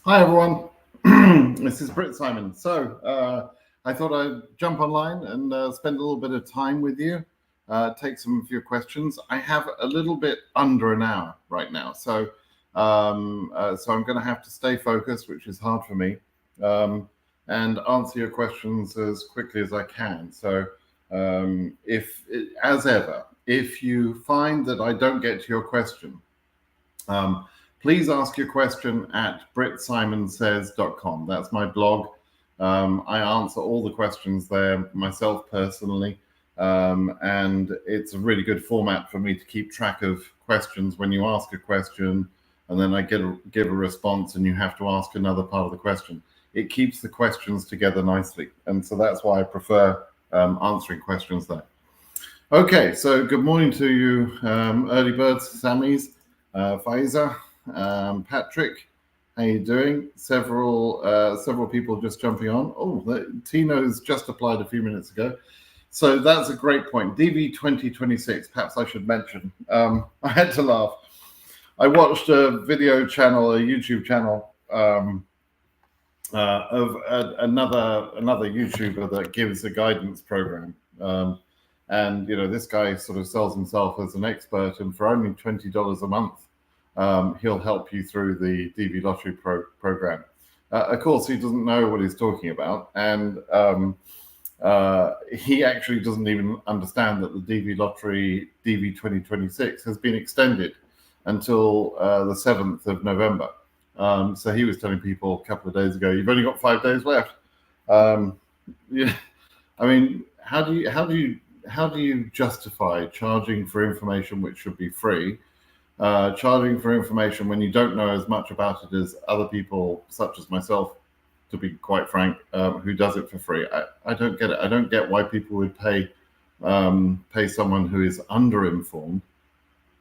Hi everyone, this is Britt Simon. So I thought I'd jump online and spend a little bit of time with you, take some of your questions. I have a little bit under an hour right now, so I'm going to have to stay focused, which is hard for me, and answer your questions as quickly as I can. So as ever, if you find that I don't get to your question, please ask your question at brittsimonsays.com. That's my blog. I answer all the questions there myself personally, and it's a really good format for me to keep track of questions when you ask a question, and then I give a response, and you have to ask another part of the question. It keeps the questions together nicely, and so that's why I prefer answering questions there. Okay, so good morning to you, early birds, Sammys, Faiza. Patrick, how you doing? Several people just jumping on. Oh, Tino's just applied a few minutes ago. So that's a great point. DV 2026, perhaps I should mention. I had to laugh. I watched a video channel, a YouTube channel of another YouTuber that gives a guidance program. And, you know, this guy sort of sells himself as an expert, and for only $20 a month, he'll help you through the DV lottery program. Of course, he doesn't know what he's talking about, and he actually doesn't even understand that the DV lottery DV 2026 has been extended until the 7th of November. So he was telling people a couple of days ago, you've only got 5 days left. Yeah, I mean, how do you justify charging for information which should be free? Charging for information when you don't know as much about it as other people, such as myself, to be quite frank, who does it for free. I don't get it. I don't get why people would pay someone who is underinformed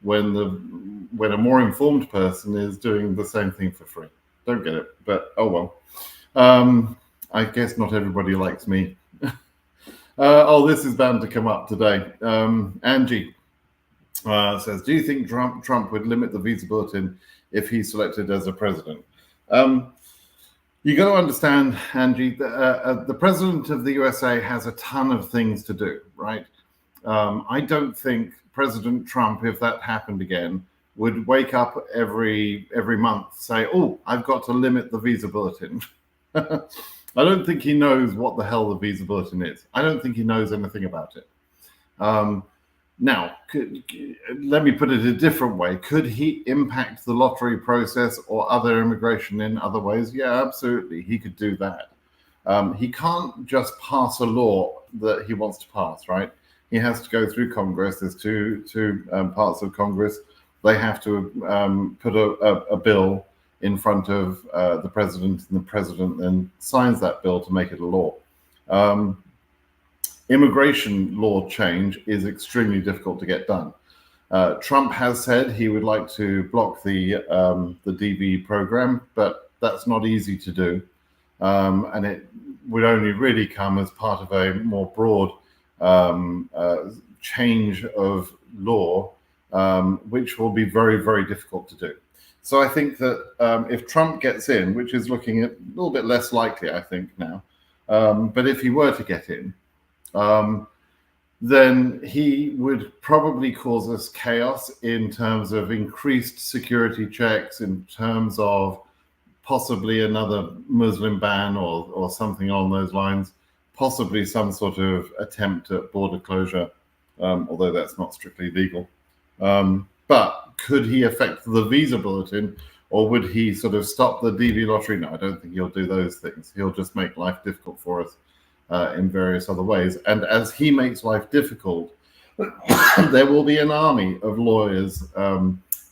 when a more informed person is doing the same thing for free. Don't get it, but oh well. I guess not everybody likes me. Oh, this is bound to come up today. Angie says, do you think Trump would limit the visa bulletin if he's selected as a president? You got to understand, Angie, the president of the USA has a ton of things to do, right? I don't think President Trump, if that happened again, would wake up every month, say, oh, I've got to limit the visa bulletin. I don't think he knows what the hell the visa bulletin is. I don't think he knows anything about it. Now, let me put it a different way. Could he impact the lottery process or other immigration in other ways? Yeah, absolutely. He could do that. He can't just pass a law that he wants to pass, right? He has to go through Congress. There's two parts of Congress. They have to put a bill in front of the president, and the president then signs that bill to make it a law. Immigration law change is extremely difficult to get done. Trump has said he would like to block the DV program, but that's not easy to do. And it would only really come as part of a more broad change of law, which will be very, very difficult to do. So I think that if Trump gets in, which is looking a little bit less likely, I think now, but if he were to get in, then he would probably cause us chaos in terms of increased security checks, in terms of possibly another Muslim ban or something along those lines, possibly some sort of attempt at border closure, although that's not strictly legal. But could he affect the visa bulletin, or would he sort of stop the DV lottery? No, I don't think he'll do those things. He'll just make life difficult for us in various other ways. And as he makes life difficult, there will be an army of lawyers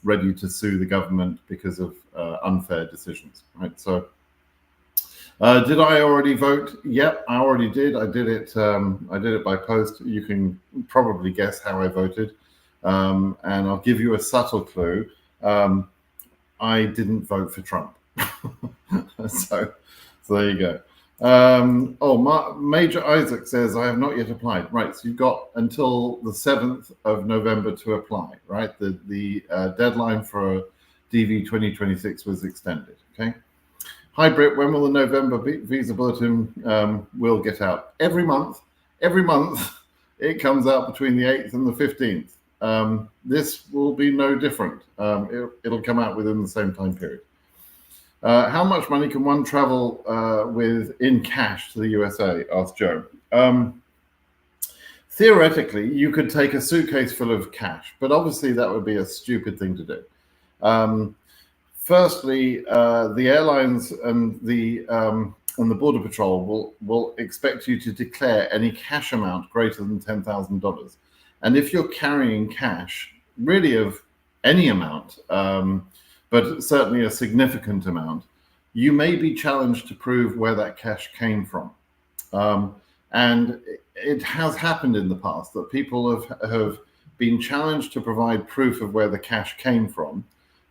ready to sue the government because of unfair decisions, right? So did I already vote? Yep, I already did. I did it by post. You can probably guess how I voted. And I'll give you a subtle clue. I didn't vote for Trump. So there you go. Major Isaac says, I have not yet applied. Right, so you've got until the 7th of November to apply, right? The deadline for DV 2026 was extended, okay? Hi Britt, when will the November visa bulletin will get out? Every month it comes out between the 8th and the 15th. This will be no different. It'll come out within the same time period. How much money can one travel with in cash to the USA? Asked Joe. Theoretically, you could take a suitcase full of cash, but obviously that would be a stupid thing to do. Firstly, the airlines and the Border Patrol will expect you to declare any cash amount greater than $10,000. And if you're carrying cash, really of any amount, but certainly a significant amount, you may be challenged to prove where that cash came from. And it has happened in the past that people have been challenged to provide proof of where the cash came from.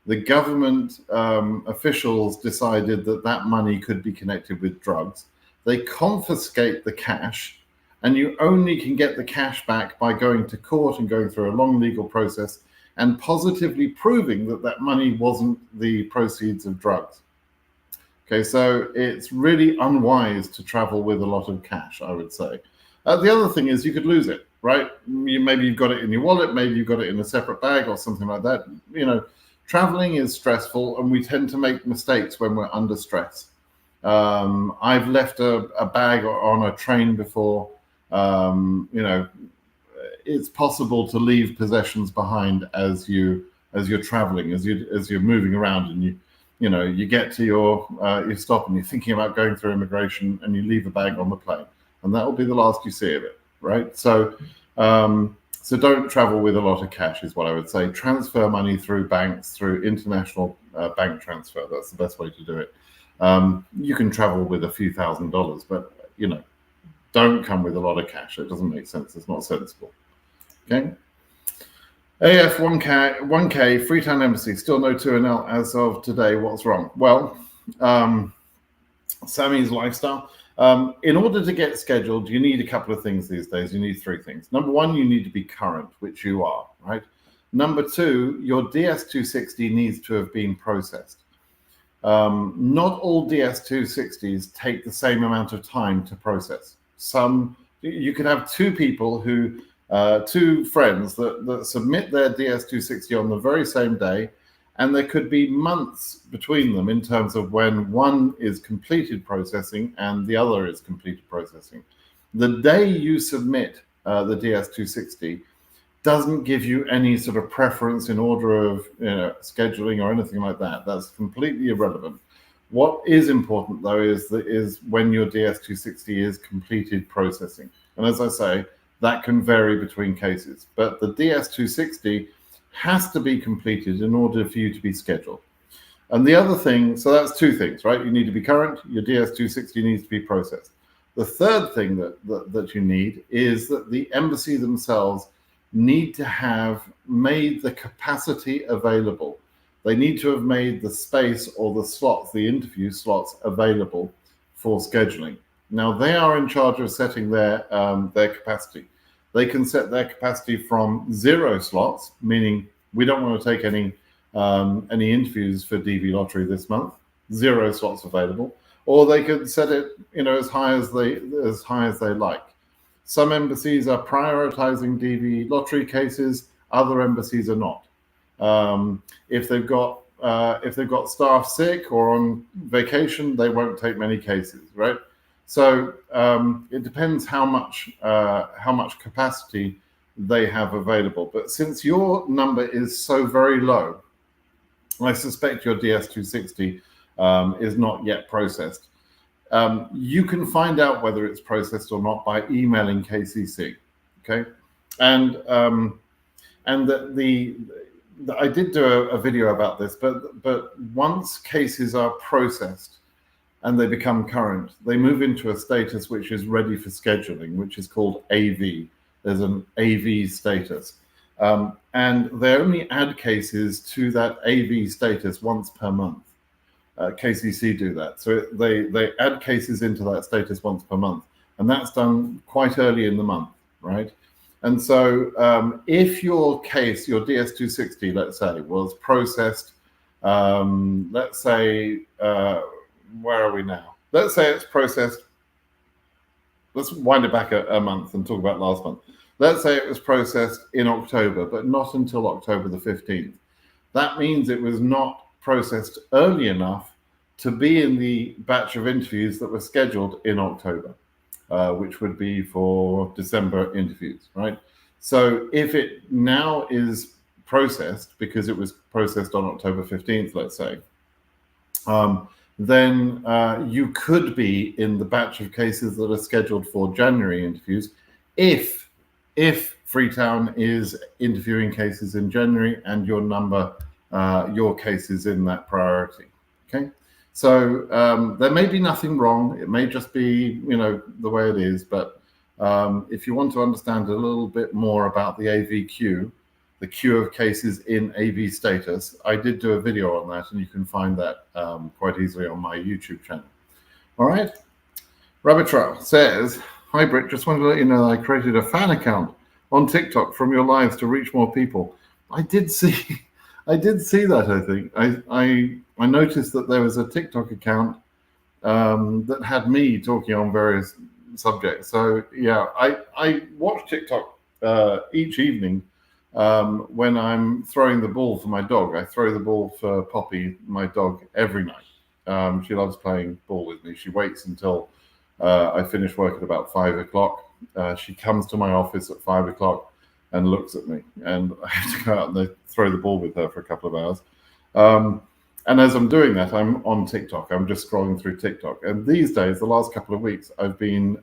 The government officials decided that that money could be connected with drugs. They confiscate the cash, and you only can get the cash back by going to court and going through a long legal process and positively proving that that money wasn't the proceeds of drugs. Okay, so it's really unwise to travel with a lot of cash, I would say. The other thing is you could lose it, right? Maybe you've got it in your wallet, maybe you've got it in a separate bag or something like that. You know, traveling is stressful, and we tend to make mistakes when we're under stress. I've left a bag on a train before. You know, it's possible to leave possessions behind as you're traveling, as you're moving around, and you get to you stop and you're thinking about going through immigration, and you leave a bag on the plane, and that will be the last you see of it, right? So so don't travel with a lot of cash is what I would say. Transfer money through banks, through international bank transfer. That's the best way to do it. You can travel with a few $1,000s, but don't come with a lot of cash. It doesn't make sense. It's not sensible. Okay. AF 1K Freetown Embassy, still no 2NL as of today. What's wrong? Well, Sammy's lifestyle. In order to get scheduled, you need a couple of things these days. You need three things. Number one, you need to be current, which you are, right? Number two, your DS-260 needs to have been processed. Not all DS-260s take the same amount of time to process. You could have two people who, two friends that submit their DS-260 on the very same day, and there could be months between them in terms of when one is completed processing and the other is completed processing. The day you submit the DS-260 doesn't give you any sort of preference in order of scheduling or anything like that. That's completely irrelevant. What is important, though, is when your DS-260 is completed processing. And as I say, that can vary between cases. But the DS-260 has to be completed in order for you to be scheduled. And the other thing, so that's two things, right? You need to be current, your DS-260 needs to be processed. The third thing that you need is that the embassy themselves need to have made the capacity available. They need to have made the space or the slots, the interview slots, available for scheduling. Now, they are in charge of setting their capacity. They can set their capacity from 0 slots, meaning we don't want to take any interviews for DV Lottery this month, 0 slots available, or they could set it as high as they like. Some embassies are prioritizing DV Lottery cases, other embassies are not. If they've got staff sick or on vacation, they won't take many cases, right? So it depends how much capacity they have available. But since your number is so very low, I suspect your DS-260 is not yet processed. You can find out whether it's processed or not by emailing KCC. Okay, and I did do a video about this, but once cases are processed and they become current, they move into a status which is ready for scheduling, which is called AV. There's an AV status. And they only add cases to that AV status once per month. KCC do that. So they add cases into that status once per month. And that's done quite early in the month, right? And so if your case, your DS-260, let's say, was processed, let's say, where are we now? Let's say it's processed. Let's wind it back a month and talk about last month. Let's say it was processed in October, but not until October the 15th. That means it was not processed early enough to be in the batch of interviews that were scheduled in October, which would be for December interviews, right? So if it now is processed, because it was processed on October 15th, let's say, then you could be in the batch of cases that are scheduled for January interviews if Freetown is interviewing cases in January and your case is in that priority. Okay, so there may be nothing wrong. It may just be, the way it is. But if you want to understand a little bit more about the AV queue, the queue of cases in AV status, I did do a video on that, and you can find that quite easily on my YouTube channel. All right. Rabbit Trail says, "Hi Britt, just wanted to let you know that I created a fan account on TikTok from your lives to reach more people." I did see that. I think I noticed that there was a TikTok account that had me talking on various subjects. So yeah, I watch TikTok each evening when I'm throwing the ball for my dog. I throw the ball for Poppy, my dog, every night. She loves playing ball with me. She waits until I finish work at about 5 o'clock. She comes to my office at 5 o'clock and looks at me, and I have to go out and throw the ball with her for a couple of hours. And as I'm doing that, I'm on TikTok. I'm just scrolling through TikTok. And these days, the last couple of weeks, I've been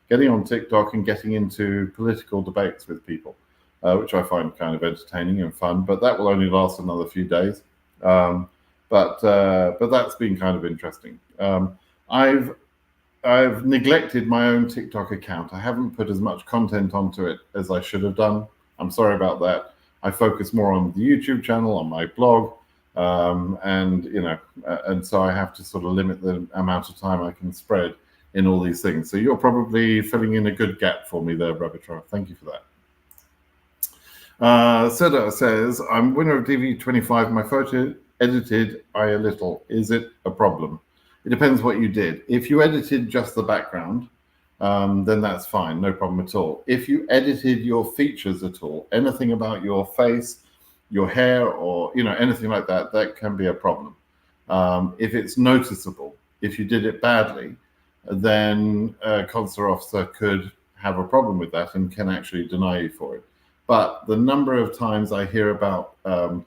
getting on TikTok and getting into political debates with people, which I find kind of entertaining and fun. But that will only last another few days. But that's been kind of interesting. I've neglected my own TikTok account. I haven't put as much content onto it as I should have done. I'm sorry about that. I focus more on the YouTube channel, on my blog, and so I have to sort of limit the amount of time I can spread in all these things. So you're probably filling in a good gap for me there, Rabbitra. Thank you for that. Seda says, "I'm winner of DV25. My photo edited I a little. Is it a problem?" It depends what you did. If you edited just the background, then that's fine, no problem at all. If you edited your features at all, anything about your face, your hair, or anything like that, that can be a problem. If it's noticeable, if you did it badly, then a consular officer could have a problem with that and can actually deny you for it. But the number of times I hear about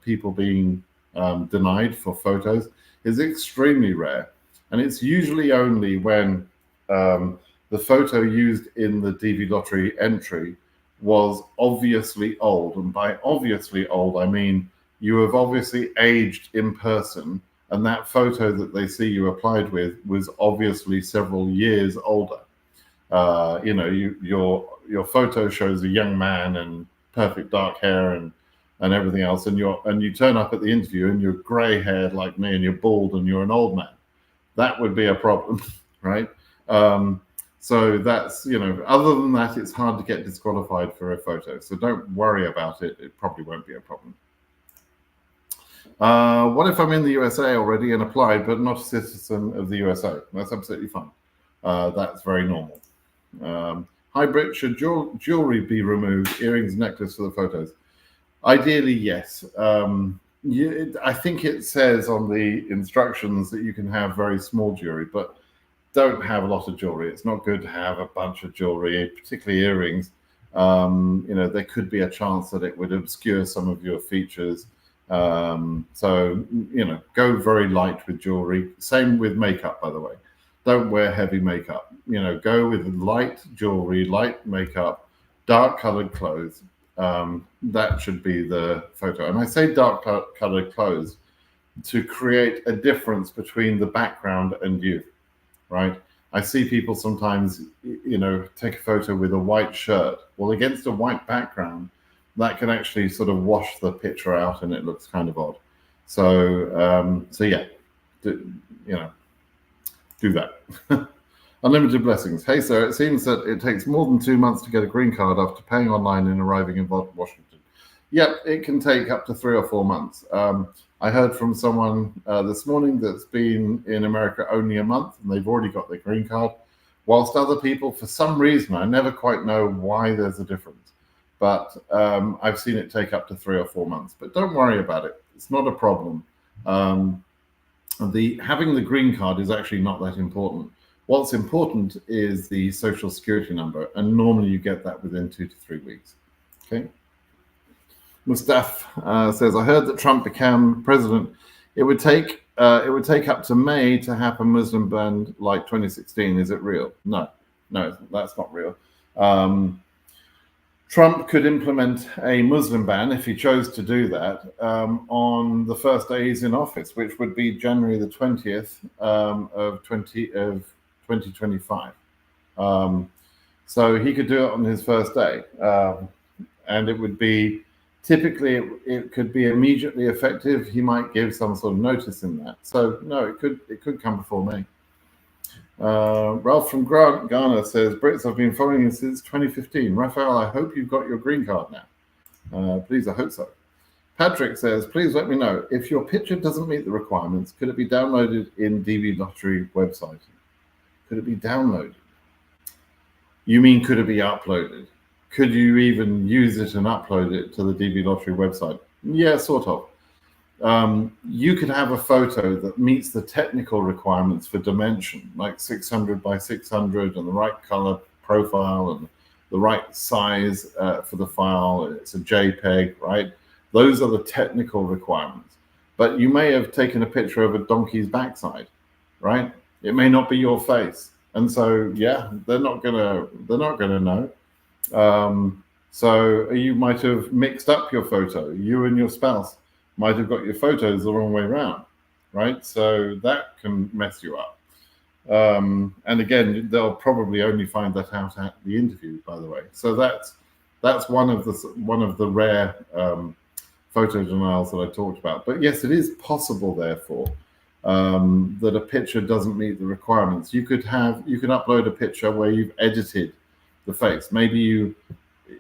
people being denied for photos is extremely rare. And it's usually only when the photo used in the DV lottery entry was obviously old. And by obviously old, I mean you have obviously aged in person, and that photo that they see you applied with was obviously several years older. Your photo shows a young man and perfect dark hair and everything else, and you turn up at the interview and you're grey haired like me and you're bald and you're an old man. That would be a problem, right? So that's, other than that, it's hard to get disqualified for a photo. So don't worry about it. It probably won't be a problem. What if I'm in the USA already and applied, but not a citizen of the USA? That's absolutely fine. That's very normal. Hi, Britt, should jewelry be removed, earrings, necklace for the photos? Ideally, yes. I think it says on the instructions that you can have very small jewelry, but don't have a lot of jewelry. It's not good to have a bunch of jewelry, particularly earrings. There could be a chance that it would obscure some of your features. So go very light with jewelry. Same with makeup, by the way. Don't wear heavy makeup. Go with light jewelry, light makeup, dark colored clothes. That should be the photo. And I say dark colored clothes to create a difference between the background and you, right? I see people sometimes, take a photo with a white shirt. Well, against a white background, that can actually sort of wash the picture out and it looks kind of odd. So yeah, do that. Unlimited blessings. Hey, sir, it seems that it takes more than 2 months to get a green card after paying online and arriving in Washington. Yep, it can take up to 3 or 4 months. I heard from someone this morning that's been in America only a month and they've already got their green card, whilst other people, for some reason, I never quite know why there's a difference, but I've seen it take up to 3 or 4 months. But don't worry about it. It's not a problem. Having the green card is actually not that important. What's important is the social security number, and normally you get that within 2 to 3 weeks. Okay. Mustaf says, I heard that Trump became president. It would take up to May to have a Muslim ban like 2016. Is it real? No, that's not real. Trump could implement a Muslim ban if he chose to do that on the first day he's in office, which would be January the 20th of 2025. So he could do it on his first day, and it would be typically it could be immediately effective. He might give some sort of notice in that. So no, it could come before May. Ralph from Ghana says, Brits, I've been following you since 2015. Raphael, I hope you've got your green card now. Please, I hope so. Patrick says, please let me know, if your picture doesn't meet the requirements, could it be downloaded in DV Lottery website? Could it be downloaded? You mean, could it be uploaded? Could you even use it and upload it to the DV Lottery website? Yeah, sort of. You could have a photo that meets the technical requirements for dimension, like 600 by 600 and the right color profile and the right size for the file. It's a JPEG, right? Those are the technical requirements. But you may have taken a picture of a donkey's backside, right? It may not be your face. And so, yeah, they're not gonna know. So you might have mixed up your photo. You and your spouse might have got your photos the wrong way around, right? So that can mess you up. And again, they'll probably only find that out at the interview, by the way. So that's one of the rare photo denials that I talked about. But yes, it is possible, therefore, that a picture doesn't meet the requirements. You can upload a picture where you've edited the face. Maybe you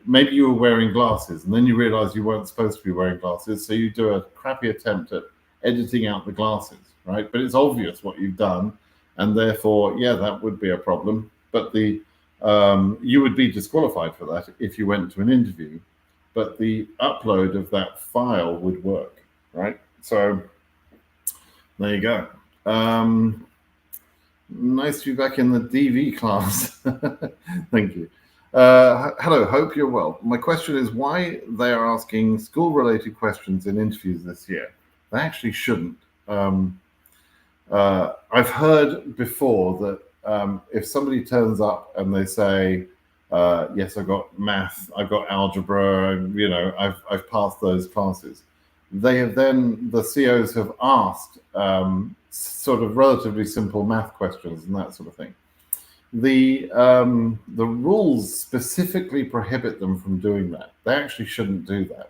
were wearing glasses and then you realize you weren't supposed to be wearing glasses, so you do a crappy attempt at editing out the glasses, right? But it's obvious what you've done, and therefore, yeah, that would be a problem. But you would be disqualified for that if you went to an interview, but the upload of that file would work, right? So there you go. Nice to be back in the DV class. Thank you. Hello, hope you're well. My question is why they are asking school-related questions in interviews this year. They actually shouldn't. I've heard before that if somebody turns up and they say, yes, I got math, I've got algebra, and I've passed those classes, the COs have asked sort of relatively simple math questions and that sort of thing. The rules specifically prohibit them from doing that. They actually shouldn't do that.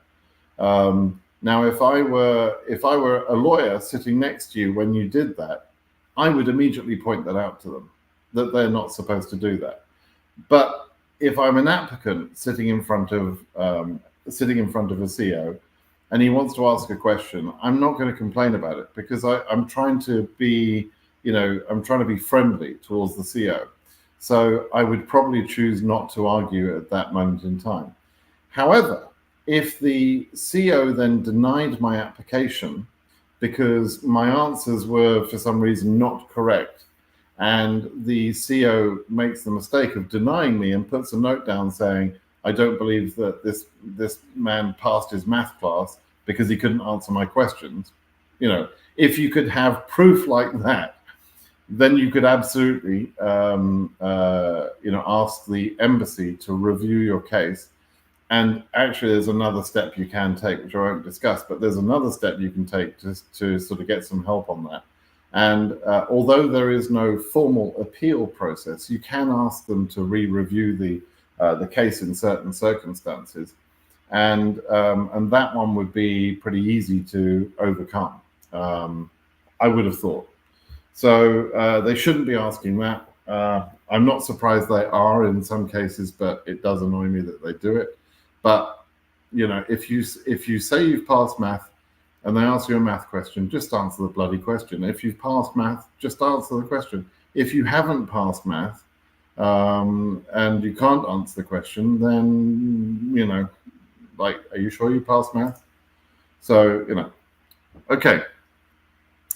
Now, if I were a lawyer sitting next to you when you did that, I would immediately point that out to them, that they're not supposed to do that. But if I'm an applicant sitting in front of a CO, and he wants to ask a question, I'm not going to complain about it because I'm trying to be, friendly towards the CO. So I would probably choose not to argue at that moment in time. However, if the CO then denied my application because my answers were for some reason not correct, and the CO makes the mistake of denying me and puts a note down saying, I don't believe that this man passed his math class because he couldn't answer my questions. If you could have proof like that, then you could absolutely, ask the embassy to review your case. And actually, there's another step you can take, which I won't discuss, but there's another step you can take to sort of get some help on that. And although there is no formal appeal process, you can ask them to re-review the case in certain circumstances. And that one would be pretty easy to overcome, I would have thought. So they shouldn't be asking that. I'm not surprised they are in some cases, but it does annoy me that they do it. But if you say you've passed math and they ask you a math question, just answer the bloody question. If you've passed math, just answer the question. If you haven't passed math, and you can't answer the question, then, you know, like, are you sure you passed math? So, you know, okay.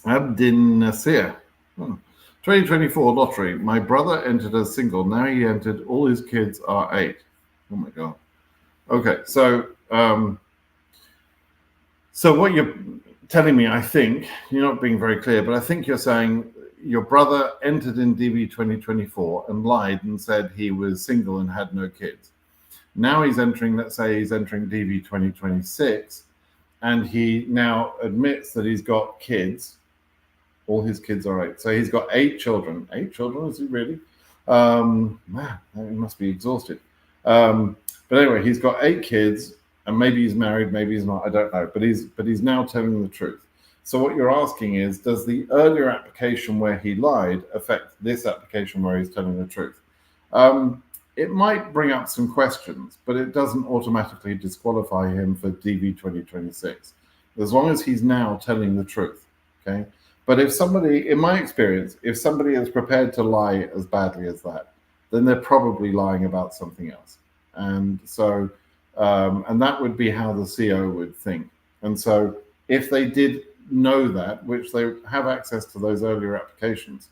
Abdin Nasir. 2024 lottery. My brother entered as single. Now he entered. All his kids are 8. Oh my God. Okay, so so what you're telling me, I think you're not being very clear, but I think you're saying your brother entered in DV 2024 and lied and said he was single and had no kids. Now he's entering, let's say he's entering DV 2026, and he now admits that he's got kids. All his kids are 8. So he's got 8 children. 8 children, is he really? Man, he must be exhausted. But anyway, he's got 8 kids, and maybe he's married, maybe he's not, I don't know. But he's now telling the truth. So what you're asking is, does the earlier application where he lied affect this application where he's telling the truth? It might bring up some questions, but it doesn't automatically disqualify him for DV 2026, as long as he's now telling the truth, okay? But if somebody, in my experience, if somebody is prepared to lie as badly as that, then they're probably lying about something else. And so, and that would be how the CO would think. And so if they did know that, which they have access to those earlier applications,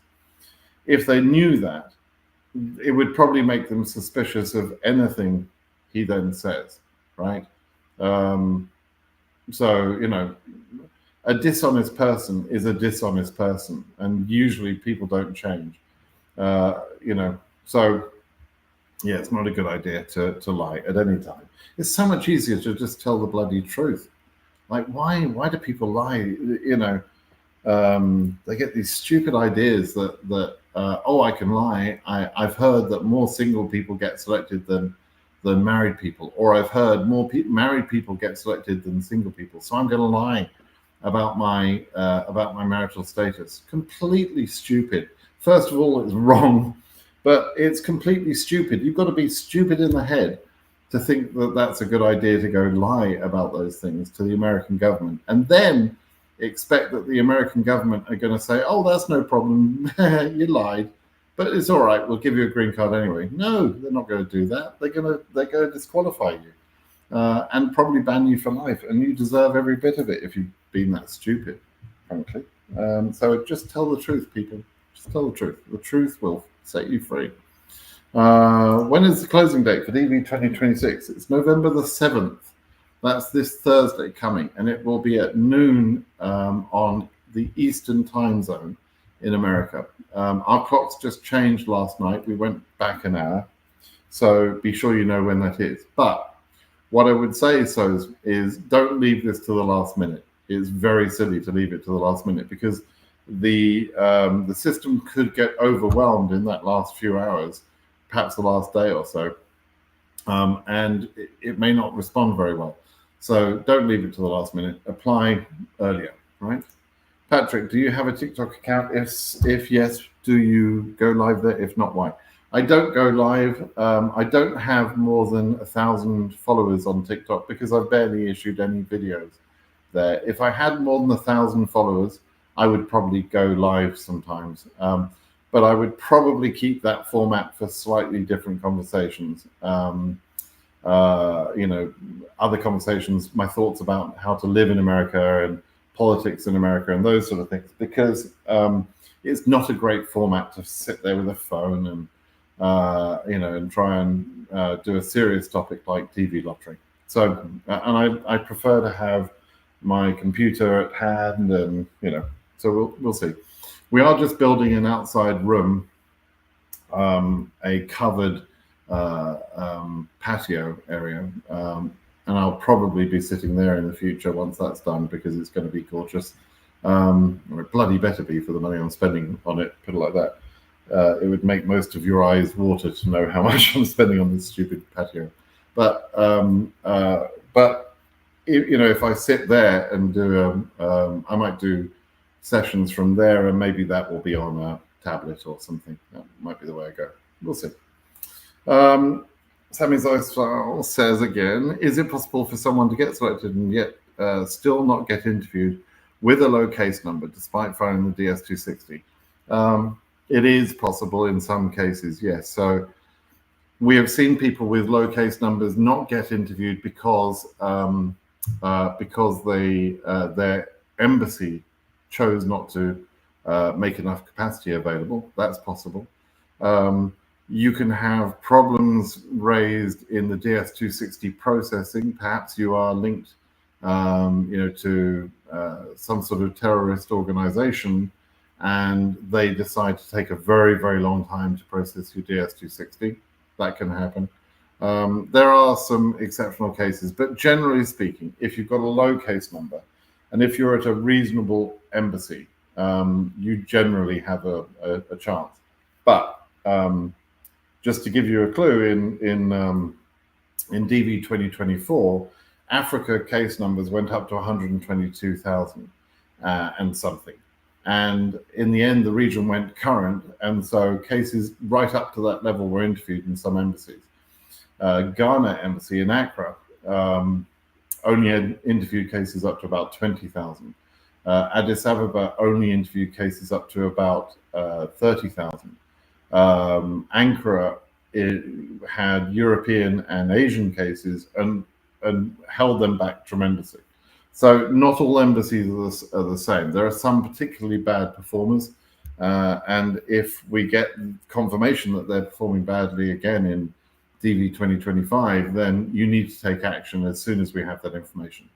if they knew that, it would probably make them suspicious of anything he then says, right? So, you know, a dishonest person is a dishonest person, and usually people don't change, you know. So, yeah, it's not a good idea to lie at any time. It's so much easier to just tell the bloody truth. Like, why do people lie? You know, they get these stupid ideas that oh, I can lie. I've heard that more single people get selected than married people, or I've heard more married people get selected than single people. So I'm going to lie about my marital status. Completely stupid. First of all, it's wrong, but it's completely stupid. You've got to be stupid in the head to think that that's a good idea to go lie about those things to the American government, and then expect that the American government are going to say, "Oh, that's no problem. You lied, but it's all right. We'll give you a green card anyway." No, they're not going to do that. They're going to disqualify you. And probably ban you for life, and you deserve every bit of it if you've been that stupid, frankly. So just tell the truth, people. Just tell the truth. The truth will set you free. When is the closing date for DV 2026? It's November the 7th. That's this Thursday coming, and it will be at noon on the Eastern time zone in America. Our clocks just changed last night. We went back an hour, so be sure you know when that is. But what I would say is don't leave this to the last minute. It's very silly to leave it to the last minute, because the system could get overwhelmed in that last few hours, perhaps the last day or so, and it may not respond very well. So don't leave it to the last minute. Apply earlier, right? Patrick, do you have a TikTok account? If yes, do you go live there? If not, why? I don't go live. I don't have more than 1,000 followers on TikTok because I've barely issued any videos there. If I had more than 1,000 followers, I would probably go live sometimes. But I would probably keep that format for slightly different conversations. You know, other conversations, my thoughts about how to live in America and politics in America and those sort of things, because it's not a great format to sit there with a phone and you know, and try and do a serious topic like TV lottery. So, and I prefer to have my computer at hand, and you know, so we'll see. We are just building an outside room, a covered patio area, and I'll probably be sitting there in the future once that's done, because it's going to be gorgeous. It bloody better be, for the money I'm spending on it, put it like that. It would make most of your eyes water to know how much I'm spending on this stupid patio. But you know, if I sit there and do, I might do sessions from there, and maybe that will be on a tablet or something. That might be the way I go. We'll see. Sammy Zoisfal says again, is it possible for someone to get selected and yet still not get interviewed with a low case number despite filing the DS-260. It is possible in some cases, yes. So we have seen people with low case numbers not get interviewed because their embassy chose not to make enough capacity available. That's possible. You can have problems raised in the DS-260 processing. Perhaps you are linked, to some sort of terrorist organization, and they decide to take a very, very long time to process your DS-260. That can happen. There are some exceptional cases, but generally speaking, if you've got a low case number, and if you're at a reasonable embassy, you generally have a chance. But just to give you a clue, in DV 2024, Africa case numbers went up to 122,000 and something. And in the end, the region went current, and so cases right up to that level were interviewed in some embassies. Ghana embassy in Accra only had interviewed cases up to about 20,000. Addis Ababa only interviewed cases up to about 30,000. Ankara had European and Asian cases and held them back tremendously. So not all embassies are the same. There are some particularly bad performers, and if we get confirmation that they're performing badly again in DV 2025, then you need to take action as soon as we have that information.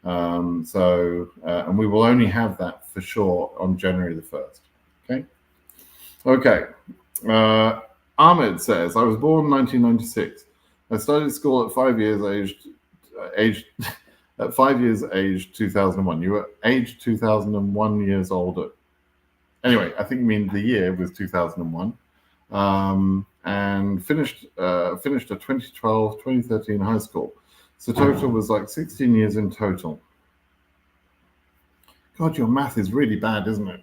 And we will only have that for sure on January the 1st. Okay. Ahmed says, I was born in 1996. I started school at 5 years aged 2001. You were aged 2001 years old. Anyway, I think you mean the year was 2001. And finished at 2012, 2013 high school. So total was like 16 years in total. God, your math is really bad, isn't it?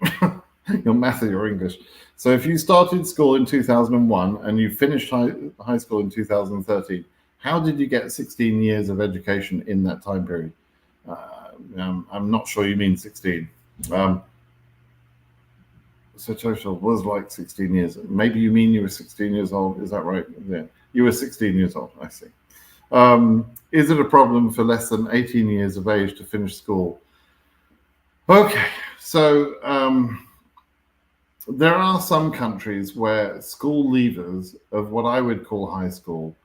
Your math or your English. So if you started school in 2001 and you finished high school in 2013, how did you get 16 years of education in that time period? I'm not sure you mean 16. So total was like 16 years. Maybe you mean you were 16 years old. Is that right? Yeah, you were 16 years old. I see. Is it a problem for less than 18 years of age to finish school? Okay, so there are some countries where school leavers of what I would call high school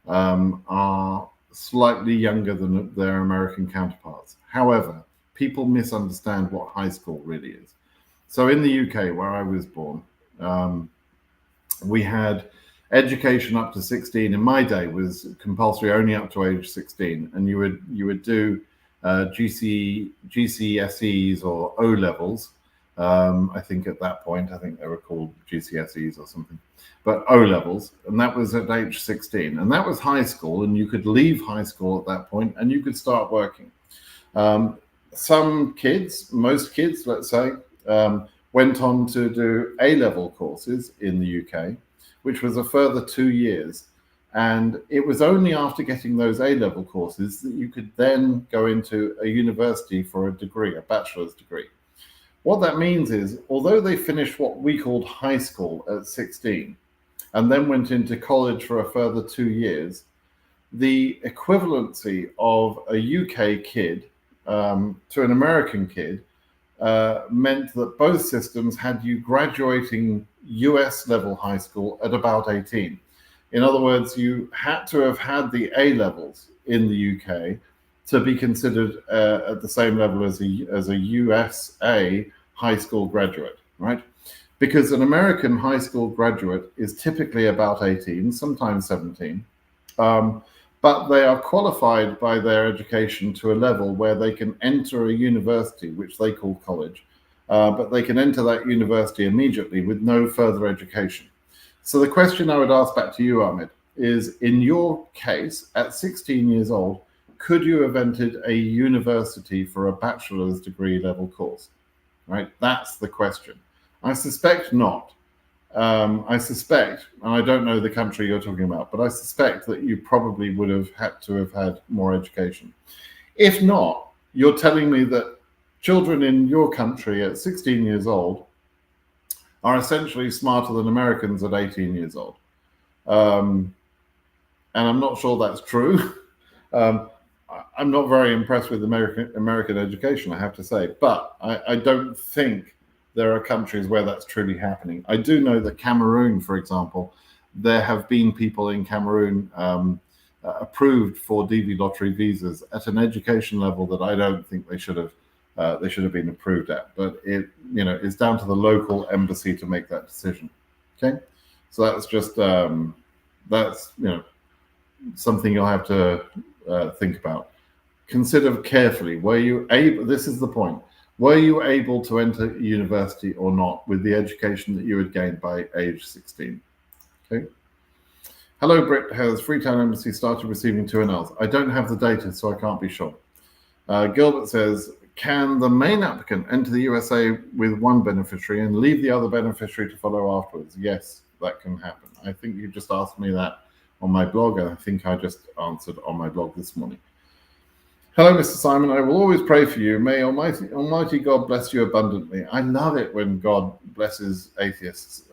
are slightly younger than their American counterparts. However, people misunderstand what high school really is. So in the UK, where I was born, we had education up to 16. In my day, was compulsory only up to age 16, and you would do GCSEs or O levels. I think at that point, I think they were called GCSEs or something, but O levels, and that was at age 16, and that was high school, and you could leave high school at that point, and you could start working. Some kids, most kids, let's say, went on to do A-level courses in the UK, which was a further 2 years. And it was only after getting those A-level courses that you could then go into a university for a degree, a bachelor's degree. What that means is, although they finished what we called high school at 16, and then went into college for a further 2 years, the equivalency of a UK kid to an American kid meant that both systems had you graduating US level high school at about 18. In other words, you had to have had the A levels in the UK to be considered at the same level as a USA high school graduate, right? Because an American high school graduate is typically about 18, sometimes 17, but they are qualified by their education to a level where they can enter a university, which they call college, but they can enter that university immediately with no further education. So the question I would ask back to you, Ahmed, is in your case, at 16 years old, could you have entered a university for a bachelor's degree level course, right? That's the question. I suspect not. I suspect, and I don't know the country you're talking about, but I suspect that you probably would have had to have had more education. If not, you're telling me that children in your country at 16 years old are essentially smarter than Americans at 18 years old. And I'm not sure that's true. I'm not very impressed with American education, I have to say, but I don't think there are countries where that's truly happening. I do know that Cameroon, for example, there have been people in Cameroon approved for DV lottery visas at an education level that I don't think they should have been approved at. But it's down to the local embassy to make that decision. Okay, so that's just that's something you'll have to think about. Consider carefully, were you able, this is the point, were you able to enter university or not with the education that you had gained by age 16? Okay. Hello, Brit. Has Freetown Embassy started receiving 2NLs? I don't have the data, so I can't be sure. Gilbert says, can the main applicant enter the USA with one beneficiary and leave the other beneficiary to follow afterwards? Yes, that can happen. I think you just asked me that on my blog, and I think I just answered on my blog this morning. Hello, Mr. Simon. I will always pray for you. May Almighty God bless you abundantly. I love it when God blesses atheists.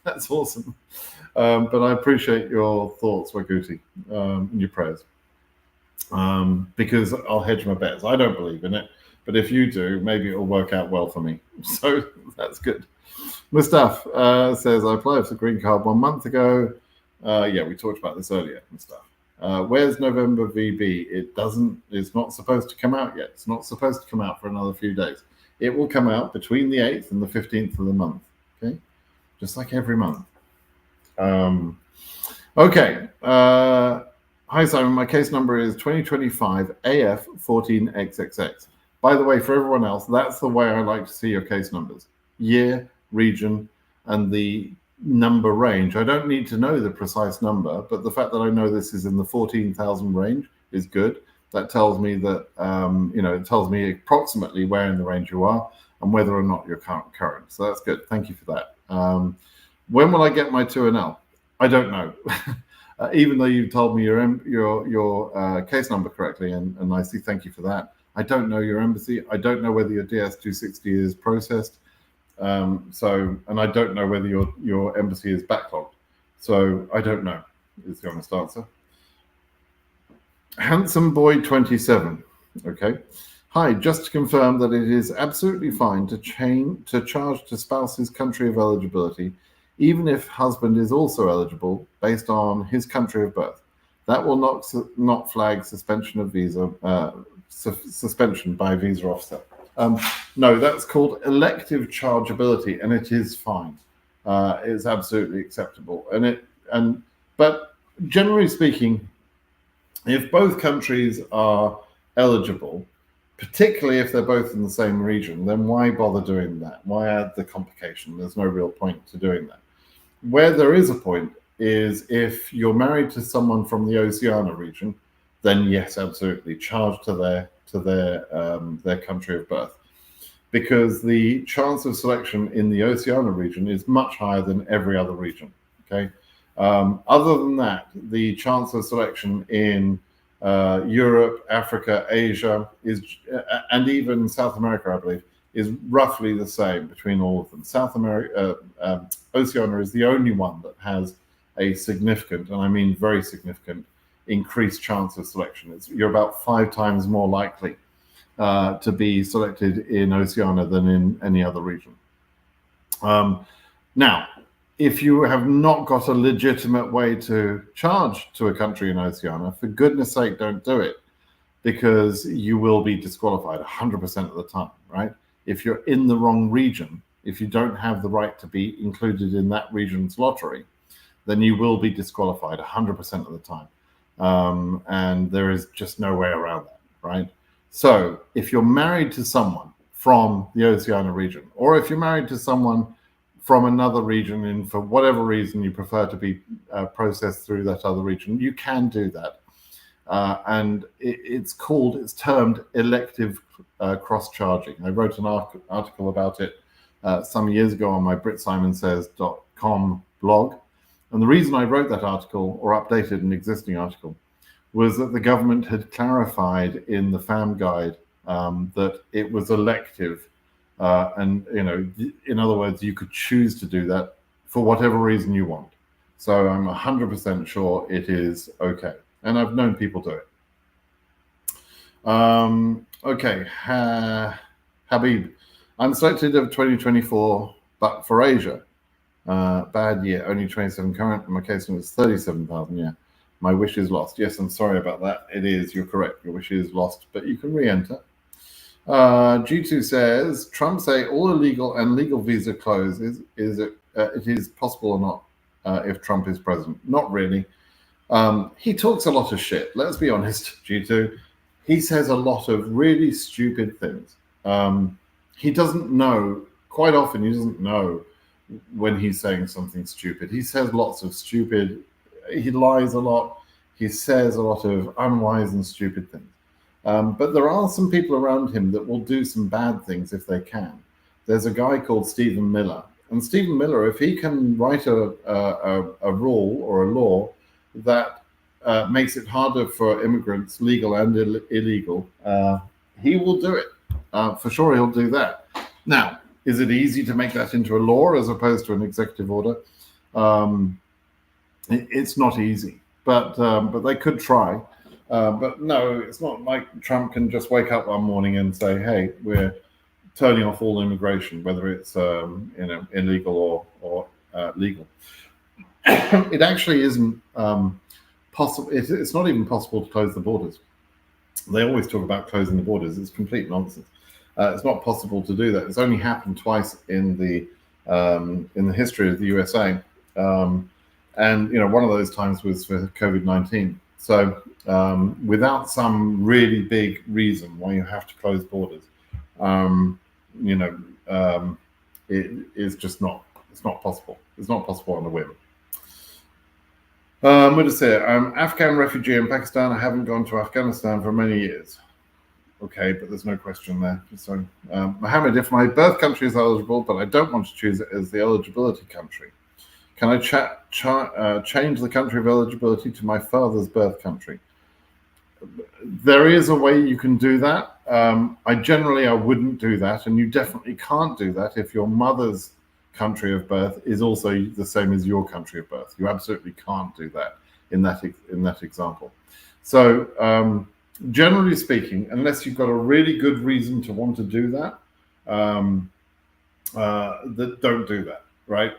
That's awesome. But I appreciate your thoughts, Waguti, and your prayers. Because I'll hedge my bets. I don't believe in it, but if you do, maybe it'll work out well for me. So that's good. Mustaf says, I applied for the green card 1 month ago. Yeah, we talked about this earlier, Mustaf. Where's November VB? It's not supposed to come out yet. It's not supposed to come out for another few days. It will come out between the 8th and the 15th of the month. Okay, just like every month. Okay. Hi, Simon. My case number is 2025 AF 14XXX. By the way, for everyone else, that's the way I like to see your case numbers: year, region, and the number range. I don't need to know the precise number, but the fact that I know this is in the 14,000 range is good. That tells me that it tells me approximately where in the range you are and whether or not you're current. So that's good. Thank you for that. When will I get my 2NL? I don't know. Even though you told me your case number correctly, and I see, thank you for that. I don't know your embassy. I don't know whether your DS-260 is processed. And I don't know whether your embassy is backlogged. So I don't know, is the honest answer. Handsome Boy 27. Okay. Hi, just to confirm that it is absolutely fine to charge to spouse's country of eligibility, even if husband is also eligible based on his country of birth. That will not flag suspension of visa, suspension by visa officer. No, that's called elective chargeability, and it is fine. It's absolutely acceptable. But generally speaking, if both countries are eligible, particularly if they're both in the same region, then why bother doing that? Why add the complication? There's no real point to doing that. Where there is a point is if you're married to someone from the Oceania region, then yes, absolutely, charge to their country of birth, because the chance of selection in the Oceania region is much higher than every other region. Okay. Other than that, the chance of selection in Europe, Africa, Asia and even South America, I believe, is roughly the same between all of them. South America, Oceania is the only one that has a significant, and I mean very significant, increased chance of selection. You're about 5 times more likely to be selected in Oceania than in any other region. Now, if you have not got a legitimate way to charge to a country in Oceania, for goodness sake, don't do it, because you will be disqualified 100% of the time, right? If you're in the wrong region, if you don't have the right to be included in that region's lottery, then you will be disqualified 100% of the time. And there is just no way around that, right? So if you're married to someone from the Oceania region, or if you're married to someone from another region and for whatever reason you prefer to be processed through that other region, you can do that. And it's termed elective cross-charging. I wrote an article about it some years ago on my BritSimonSays.com blog. And the reason I wrote that article, or updated an existing article, was that the government had clarified in the FAM guide that it was elective, and in other words, you could choose to do that for whatever reason you want. So I'm 100% sure it is okay, and I've known people do it. Okay, Habib, I'm selected of 2024, but for Asia. Bad year, only 27 current, and my case was 37,000. Yeah, my wish is lost. Yes, I'm sorry about that. It is, you're correct. Your wish is lost, but you can re-enter. G2 says, Trump say all illegal and legal visa close. It is possible or not if Trump is president? Not really. He talks a lot of shit. Let's be honest, G2. He says a lot of really stupid things. He doesn't know, quite often he doesn't know when he's saying something stupid. He says lots of stupid, he lies a lot, he says a lot of unwise and stupid things. But there are some people around him that will do some bad things if they can. There's a guy called Stephen Miller. And Stephen Miller, if he can write a rule or a law that makes it harder for immigrants, legal and illegal, he will do it. For sure, he'll do that. Now, is it easy to make that into a law as opposed to an executive order? It's not easy, but they could try. But no, it's not like Trump can just wake up one morning and say, "Hey, we're turning off all immigration, whether it's illegal or legal." It actually isn't possible. It's not even possible to close the borders. They always talk about closing the borders. It's complete nonsense. It's not possible to do that. It's only happened twice in the history of the USA, and one of those times was for COVID-19. So without some really big reason why you have to close borders, it is just not. It's not possible. It's not possible on a whim. What is it? I'm Afghan refugee in Pakistan. I haven't gone to Afghanistan for many years. Okay, but there's no question there. So, Mohammed, if my birth country is eligible, but I don't want to choose it as the eligibility country, can I change the country of eligibility to my father's birth country? There is a way you can do that. I wouldn't do that, and you definitely can't do that if your mother's country of birth is also the same as your country of birth. You absolutely can't do that in that example. So, generally speaking, unless you've got a really good reason to want to do that, don't do that. Right?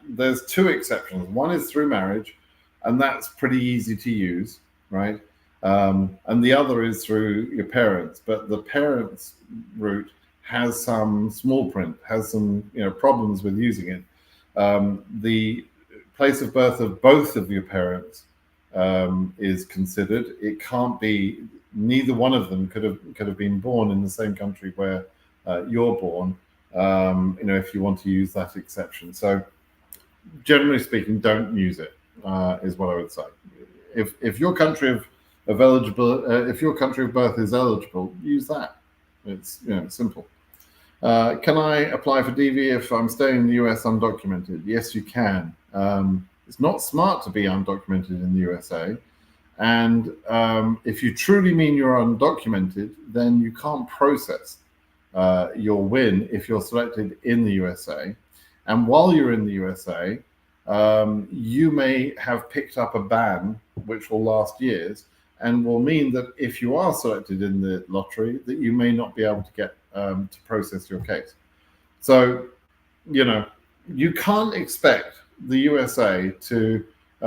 There's two exceptions. One is through marriage, and that's pretty easy to use, right? And the other is through your parents, but the parents' route has some small print, has some problems with using it. The place of birth of both of your parents is considered. It can't be. Neither one of them could have been born in the same country where you're born. If you want to use that exception. So, generally speaking, don't use it. Is what I would say. If your country of eligible, if your country of birth is eligible, use that. It's simple. Can I apply for DV if I'm staying in the US undocumented? Yes, you can. It's not smart to be undocumented in the USA. And if you truly mean you're undocumented, then you can't process your win if you're selected in the USA. And while you're in the USA, you may have picked up a ban which will last years and will mean that if you are selected in the lottery, that you may not be able to get to process your case. So, you can't expect the USA to,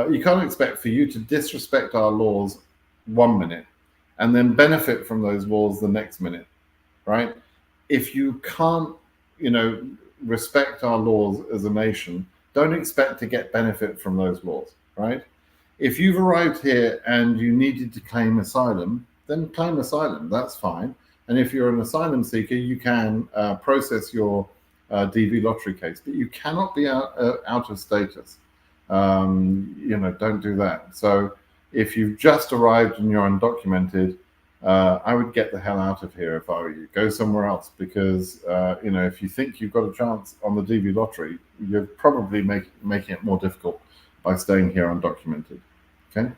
you can't expect for you to disrespect our laws 1 minute and then benefit from those laws the next minute, right? If you can't, respect our laws as a nation, don't expect to get benefit from those laws, right? If you've arrived here and you needed to claim asylum, then claim asylum, that's fine. And if you're an asylum seeker, you can process your DV lottery case, but you cannot be out of status. Don't do that. So if you've just arrived and you're undocumented, I would get the hell out of here if I were you. Go somewhere else because, if you think you've got a chance on the DV lottery, you're probably making it more difficult by staying here undocumented. Okay.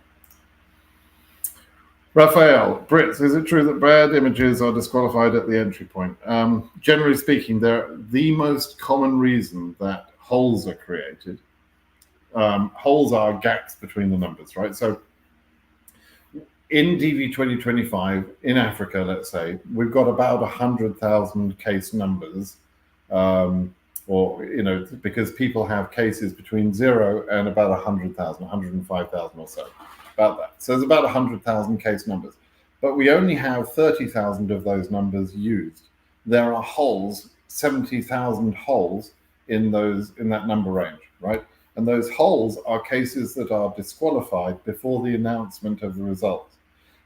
Raphael, Brits, is it true that bad images are disqualified at the entry point? Generally speaking, they're the most common reason that holes are created. Holes are gaps between the numbers, right? So in DV 2025, in Africa, let's say, we've got about 100,000 case numbers, or, because people have cases between 0 and about 100,000, 105,000 or so, about that. So there's about 100,000 case numbers, but we only have 30,000 of those numbers used. There are holes, 70,000 holes in that number range, right? And those holes are cases that are disqualified before the announcement of the results.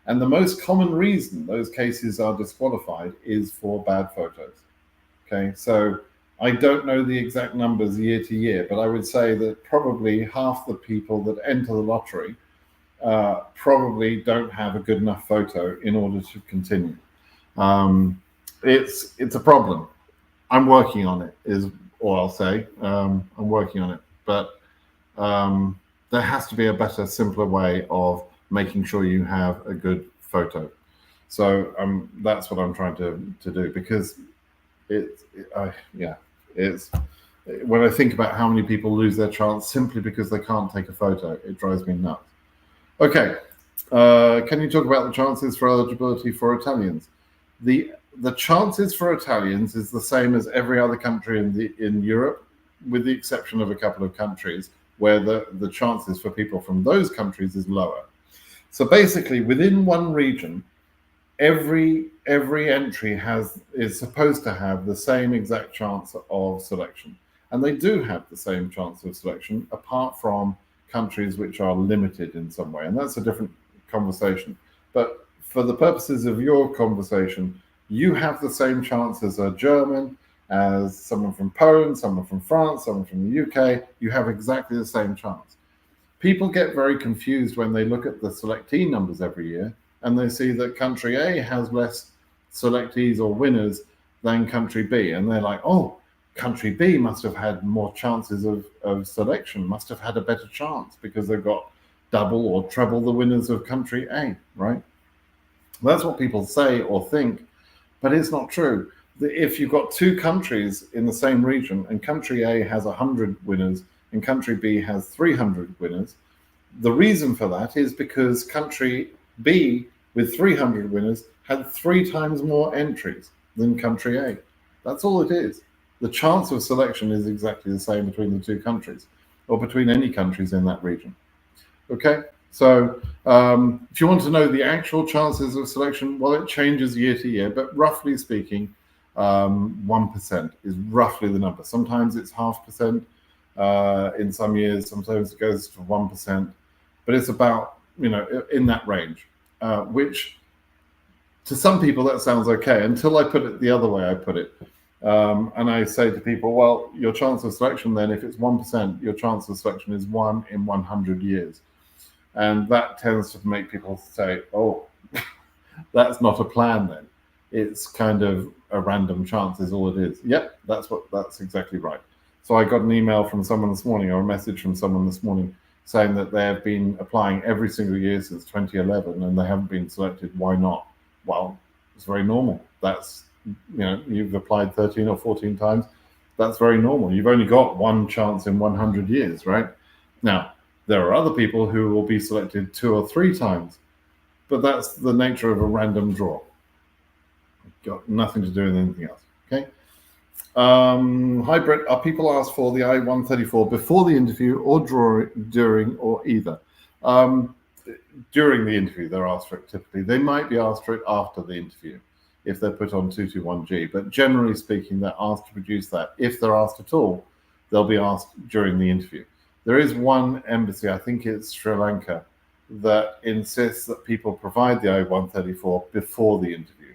And the most common reason those cases are disqualified is for bad photos. Okay, so I don't know the exact numbers year to year, but I would say that probably half the people that enter the lottery probably don't have a good enough photo in order to continue. It's a problem. I'm working on it, is all I'll say. I'm working on it, but there has to be a better, simpler way of making sure you have a good photo. So that's what I'm trying to do, because it's when I think about how many people lose their chance simply because they can't take a photo, it drives me nuts. Okay, can you talk about the chances for eligibility for Italians? The chances for Italians is the same as every other country in Europe, with the exception of a couple of countries where the chances for people from those countries is lower. So basically, within one region, every entry is supposed to have the same exact chance of selection, and they do have the same chance of selection, apart from countries which are limited in some way, and that's a different conversation. But for the purposes of your conversation, you have the same chance as a German, as someone from Poland, someone from France, someone from the UK. You have exactly the same chance. People get very confused when they look at the selectee numbers every year and they see that country A has less selectees or winners than country B. And they're like, oh, country B must have had more chances of selection, must have had a better chance because they've got double or treble the winners of country A, right? That's what people say or think, but it's not true. If you've got two countries in the same region and country A has 100 winners and country B has 300 winners, the reason for that is because country B with 300 winners had 3 times more entries than country A. That's all it is. The chance of selection is exactly the same between the two countries, or between any countries in that region. Okay, so if you want to know the actual chances of selection, well, it changes year to year, but roughly speaking, 1% is roughly the number. Sometimes it's 0.5% in some years, sometimes it goes to 1%, but it's about, in that range, which to some people that sounds okay until I put it the other way I put it. And I say to people, well, your chance of selection then, if it's 1%, your chance of selection is 1 in 100 years. And that tends to make people say, oh, that's not a plan then. It's kind of a random chance is all it is. Yep, that's exactly right. So I got an email from someone this morning, or a message from someone this morning, saying that they have been applying every single year since 2011 and they haven't been selected. Why not? Well, it's very normal. That's, you've applied 13 or 14 times. That's very normal. You've only got one chance in 100 years, right? Now, there are other people who will be selected 2 or 3 times, but that's the nature of a random draw. Got nothing to do with anything else. Okay. Hi, Brett. Are people asked for the I-134 before the interview or during or either? During the interview, they're asked for it typically. They might be asked for it after the interview if they're put on 221G, but generally speaking, they're asked to produce that. If they're asked at all, they'll be asked during the interview. There is one embassy, I think it's Sri Lanka, that insists that people provide the I-134 before the interview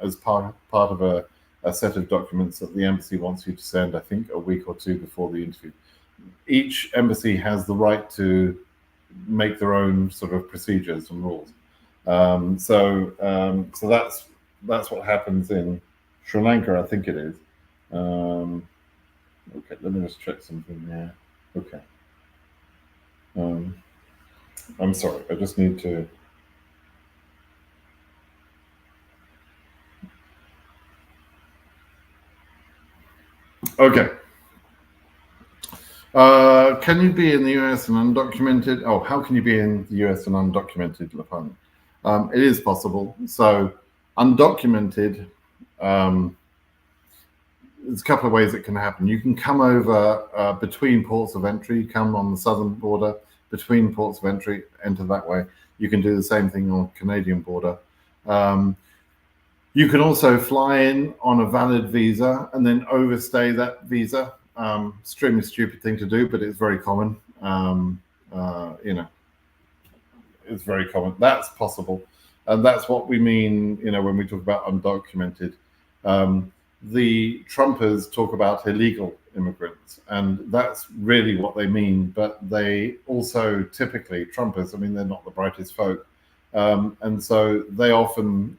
as part of a set of documents that the embassy wants you to send, I think, a week or 2 before the interview. Each embassy has the right to make their own sort of procedures and rules. So that's what happens in Sri Lanka, I think it is. Okay, let me just check something there. Okay. I'm sorry, I just need to. Okay. Can you be in the US and undocumented? Oh, how can you be in the US and undocumented, Lapone? It is possible. So undocumented, there's a couple of ways it can happen. You can come over between ports of entry, come on the southern border, between ports of entry, enter that way. You can do the same thing on the Canadian border. You can also fly in on a valid visa and then overstay that visa. Extremely stupid thing to do, but it's very common. It's very common. That's possible. And that's what we mean, when we talk about undocumented. The Trumpers talk about illegal immigrants, and that's really what they mean. But they also typically, Trumpers, they're not the brightest folk. And so they often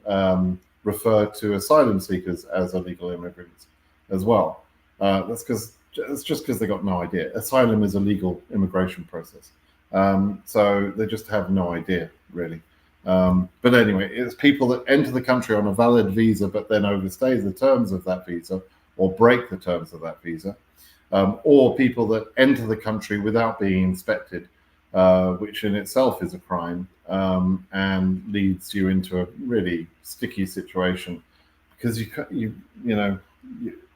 refer to asylum seekers as illegal immigrants as well. That's just because they got no idea. Asylum is a legal immigration process. So they just have no idea, really. But anyway, it's people that enter the country on a valid visa, but then overstay the terms of that visa or break the terms of that visa, or people that enter the country without being inspected, which in itself is a crime, and leads you into a really sticky situation because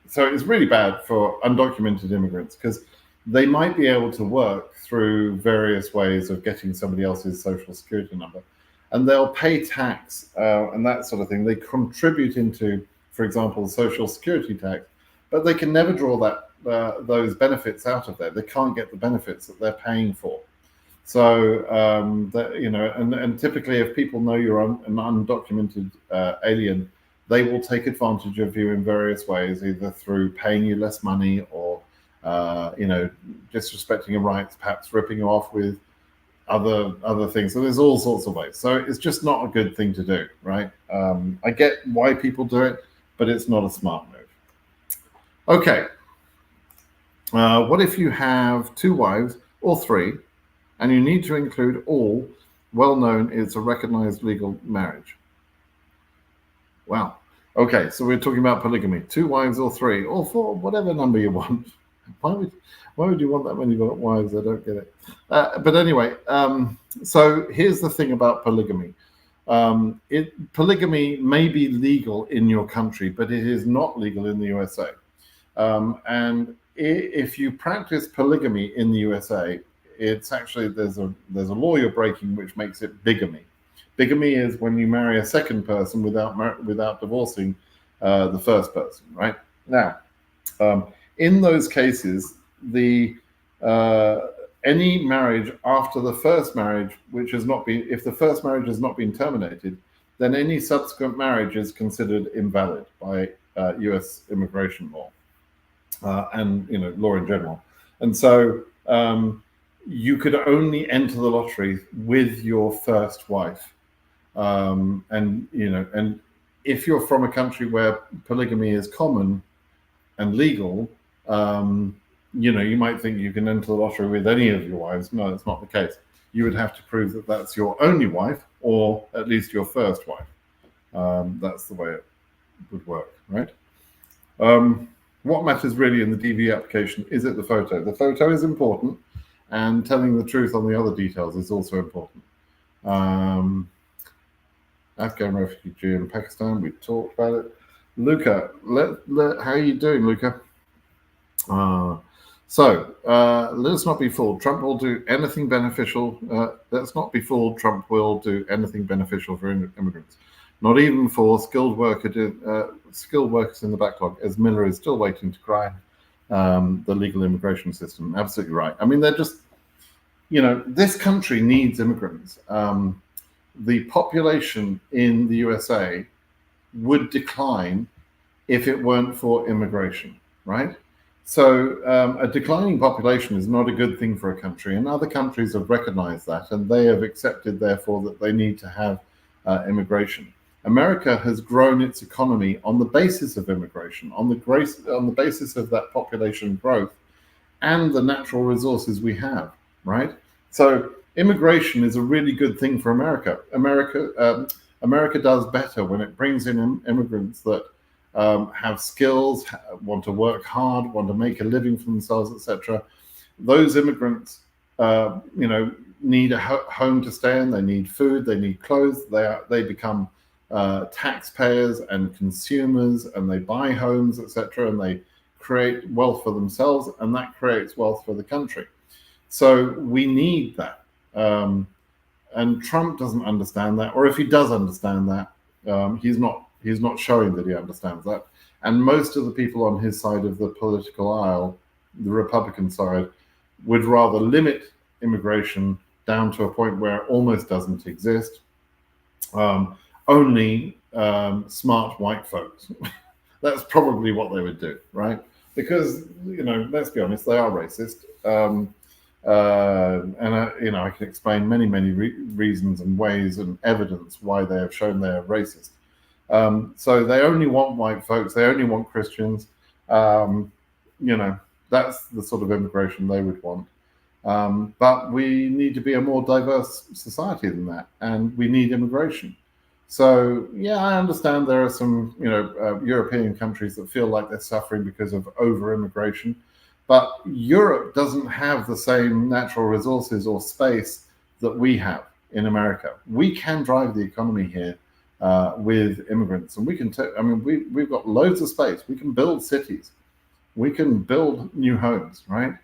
so it's really bad for undocumented immigrants because they might be able to work through various ways of getting somebody else's social security number, and they'll pay tax and that sort of thing. They contribute into, for example, social security tax, but they can never draw those benefits out of there. They can't get the benefits that they're paying for. So and typically, if people know you're an undocumented alien, they will take advantage of you in various ways, either through paying you less money or disrespecting your rights, perhaps ripping you off with other things. So there's all sorts of ways. So it's just not a good thing to do, right? I get why people do it, but it's not a smart move. Okay. What if you have 2 wives or 3, and you need to include all well-known it's a recognized legal marriage? Wow. Okay, so we're talking about polygamy. 2 wives or 3 or 4, whatever number you want. Why would you want that many wives? I don't get it. But anyway, so here's the thing about polygamy. Polygamy may be legal in your country, but it is not legal in the USA. And if you practice polygamy in the USA, it's actually there's a law you're breaking which makes it bigamy. Bigamy is when you marry a second person without divorcing the first person, right? Now, in those cases, any marriage after the first marriage, if the first marriage has not been terminated, then any subsequent marriage is considered invalid by U.S. immigration law and law in general. And so you could only enter the lottery with your first wife. And if you're from a country where polygamy is common and legal, you might think you can enter the lottery with any of your wives. No, that's not the case. You would have to prove that that's your only wife or at least your first wife. That's the way it would work, right? What matters really in the DV application? Is it the photo? The photo is important, and telling the truth on the other details is also important. Afghan refugee in Pakistan, we talked about it. Luca, how are you doing, Luca? Let's not be fooled. Trump will do anything beneficial. Let's not be fooled. Trump will do anything beneficial for immigrants, not even for skilled workers in the backlog, as Miller is still waiting to grind the legal immigration system. Absolutely right. They're just, this country needs immigrants. The population in the USA would decline if it weren't for immigration, right? So a declining population is not a good thing for a country, and other countries have recognized that, and they have accepted, therefore, that they need to have immigration. America has grown its economy on the basis of immigration, on the basis of that population growth and the natural resources we have, right? So immigration is a really good thing for America. America does better when it brings in immigrants that have skills, want to work hard, want to make a living for themselves, etc. Those immigrants, need a home to stay in. They need food. They need clothes. They become taxpayers and consumers, and they buy homes, etc. And they create wealth for themselves, and that creates wealth for the country. So we need that. And Trump doesn't understand that, or if he does understand that, he's not showing that he understands that. And most of the people on his side of the political aisle, the Republican side, would rather limit immigration down to a point where it almost doesn't exist. Only smart white folks. That's probably what they would do, right? Because, let's be honest, they are racist. I can explain many reasons and ways and evidence why they have shown they are racist. So they only want white folks. They only want Christians. That's the sort of immigration they would want. But we need to be a more diverse society than that, and we need immigration. So, yeah, I understand there are some, European countries that feel like they're suffering because of over-immigration. But Europe doesn't have the same natural resources or space that we have in America. We can drive the economy here with immigrants, and we can. We've got loads of space. We can build cities. We can build new homes, right?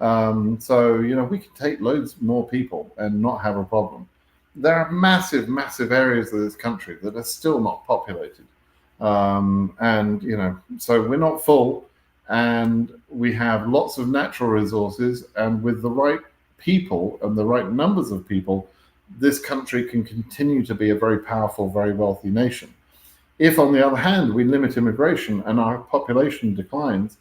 We can take loads more people and not have a problem. There are massive areas of this country that are still not populated, so we're not full. And we have lots of natural resources, and with the right people and the right numbers of people, this country can continue to be a very powerful, very wealthy nation. If, on the other hand, we limit immigration and our population declines,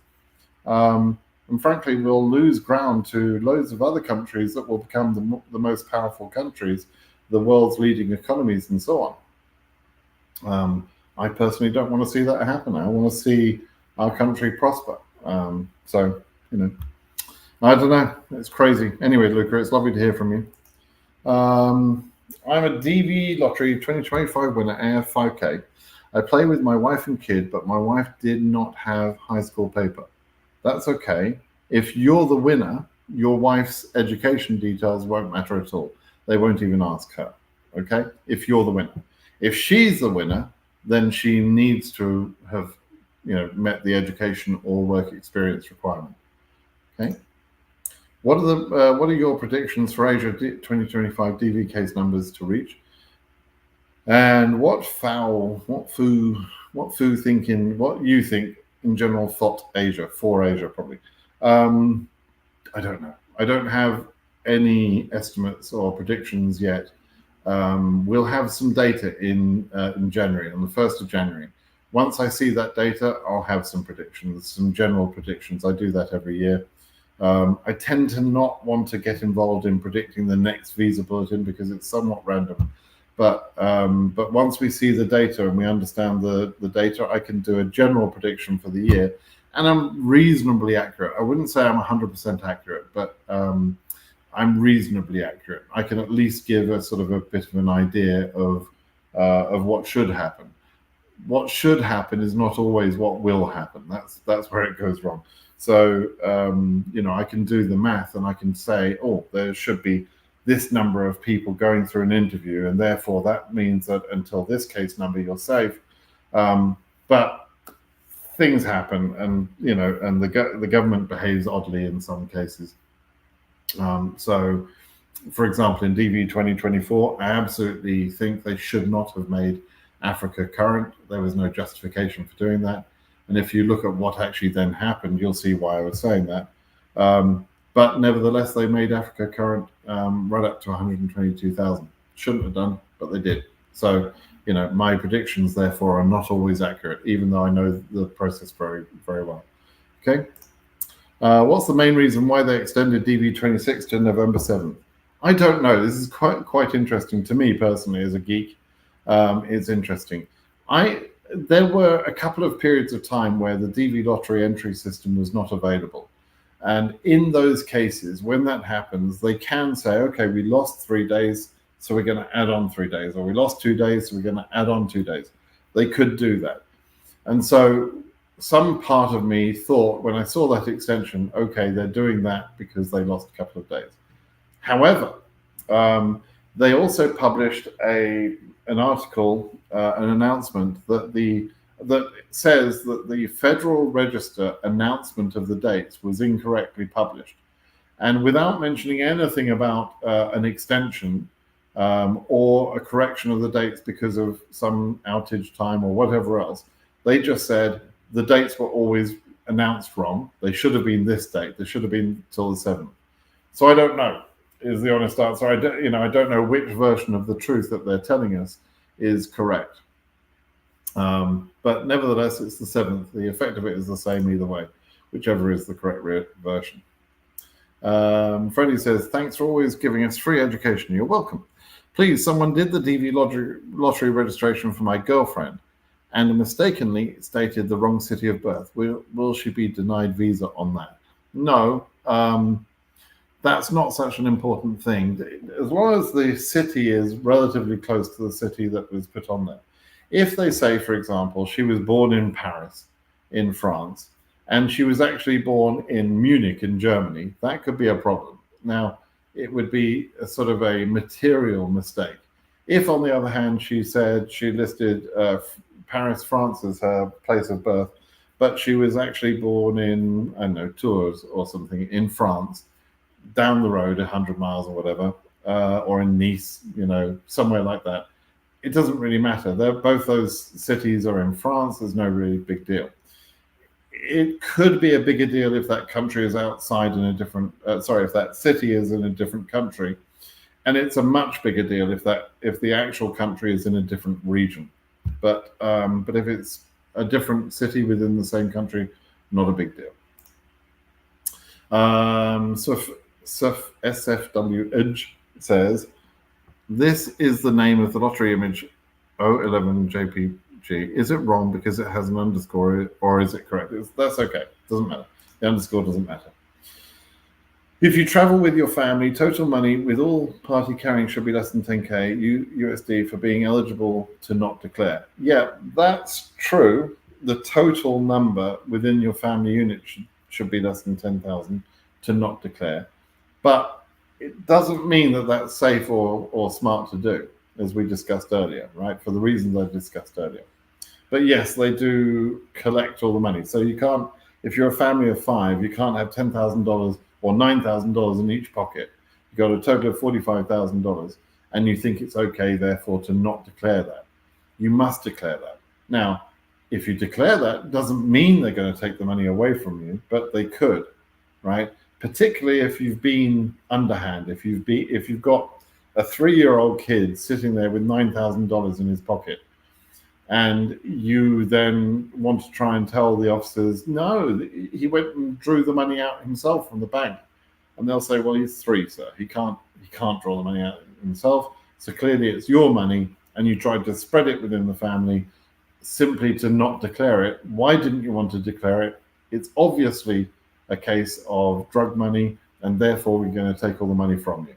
and frankly, we'll lose ground to loads of other countries that will become the most powerful countries, the world's leading economies, and so on. I personally don't want to see that happen. I want to see our country prosper. I don't know. It's crazy. Anyway, Luca, it's lovely to hear from you. I'm a DV Lottery 2025 winner, AF 5K. I play with my wife and kid, but my wife did not have high school paper. That's okay. If you're the winner, your wife's education details won't matter at all. They won't even ask her. Okay? If you're the winner. If she's the winner, then she needs to have met the education or work experience requirement. Okay. What are your predictions for Asia 2025 DV case numbers to reach? And what you think in general for Asia probably? I don't know. I don't have any estimates or predictions yet. We'll have some data in January, on the 1st of January. Once I see that data, I'll have some predictions, some general predictions. I do that every year. I tend to not want to get involved in predicting the next visa bulletin because it's somewhat random. But once we see the data and we understand the data, I can do a general prediction for the year. And I'm reasonably accurate. I wouldn't say I'm 100% accurate, but I'm reasonably accurate. I can at least give a sort of a bit of an idea of what should happen. What should happen is not always what will happen. That's where it goes wrong. So I can do the math and I can say, there should be this number of people going through an interview, and therefore that means that until this case number you're safe. But things happen, and the government behaves oddly in some cases. So, for example, in DV 2024, I absolutely think they should not have made Africa current. There was no justification for doing that. And if you look at what actually then happened, you'll see why I was saying that. But nevertheless, they made Africa current right up to 122,000. Shouldn't have done, but they did. So, my predictions, therefore, are not always accurate, even though I know the process very, very well. Okay. What's the main reason why they extended DV 26 to November 7th? I don't know. This is quite interesting to me personally as a geek. It's interesting. There were a couple of periods of time where the DV lottery entry system was not available. And in those cases, when that happens, they can say, okay, we lost 3 days, so we're going to add on 3 days, or we lost 2 days, so we're going to add on 2 days. They could do that. And so some part of me thought when I saw that extension, okay, they're doing that because they lost a couple of days. However, they also published an article, an announcement that says that the Federal Register announcement of the dates was incorrectly published, and without mentioning anything about an extension or a correction of the dates because of some outage time or whatever else, they just said the dates were always announced wrong. They should have been this date. They should have been till the 7th. So I don't know, is the honest answer. I don't know which version of the truth that they're telling us is correct. But nevertheless, it's the 7th. The effect of it is the same either way, whichever is the correct version. Freddie says, thanks for always giving us free education. You're welcome. Please, someone did the DV lottery registration for my girlfriend and mistakenly stated the wrong city of birth. Will she be denied visa on that? No, that's not such an important thing. As long as the city is relatively close to the city that was put on there. If they say, for example, she was born in Paris, in France, and she was actually born in Munich, in Germany, that could be a problem. Now, it would be a sort of a material mistake. If, on the other hand, she said she listed Paris, France as her place of birth, but she was actually born in, I don't know, Tours or something in France, down the road 100 miles or whatever, or in Nice, somewhere like that, it doesn't really matter. Both those cities are in France. There's no really big deal. It could be a bigger deal if that country is outside in a different, if that city is in a different country. And it's a much bigger deal if the actual country is in a different region. But if it's a different city within the same country, not a big deal. SFW Edge says, this is the name of the lottery image 011 JPG. Is it wrong because it has an underscore, or is it correct? That's okay. Doesn't matter. The underscore doesn't matter. If you travel with your family, total money with all party carrying should be less than 10K USD for being eligible to not declare. Yeah, that's true. The total number within your family unit should be less than 10,000 to not declare. But it doesn't mean that that's safe or smart to do, as we discussed earlier, right? For the reasons I discussed earlier. But yes, they do collect all the money. So you can't, if you're a family of 5, you can't have $10,000 or $9,000 in each pocket. You've got a total of $45,000, and you think it's okay, therefore, to not declare that. You must declare that. Now, if you declare that, it doesn't mean they're going to take the money away from you, but they could, right? Particularly if you've been underhand, if you've got a 3-year-old kid sitting there with $9,000 in his pocket, and you then want to try and tell the officers, no, he went and drew the money out himself from the bank, and they'll say, well, he's 3, sir. He can't draw the money out himself. So clearly, it's your money, and you tried to spread it within the family simply to not declare it. Why didn't you want to declare it? It's obviously a case of drug money, and therefore we're going to take all the money from you.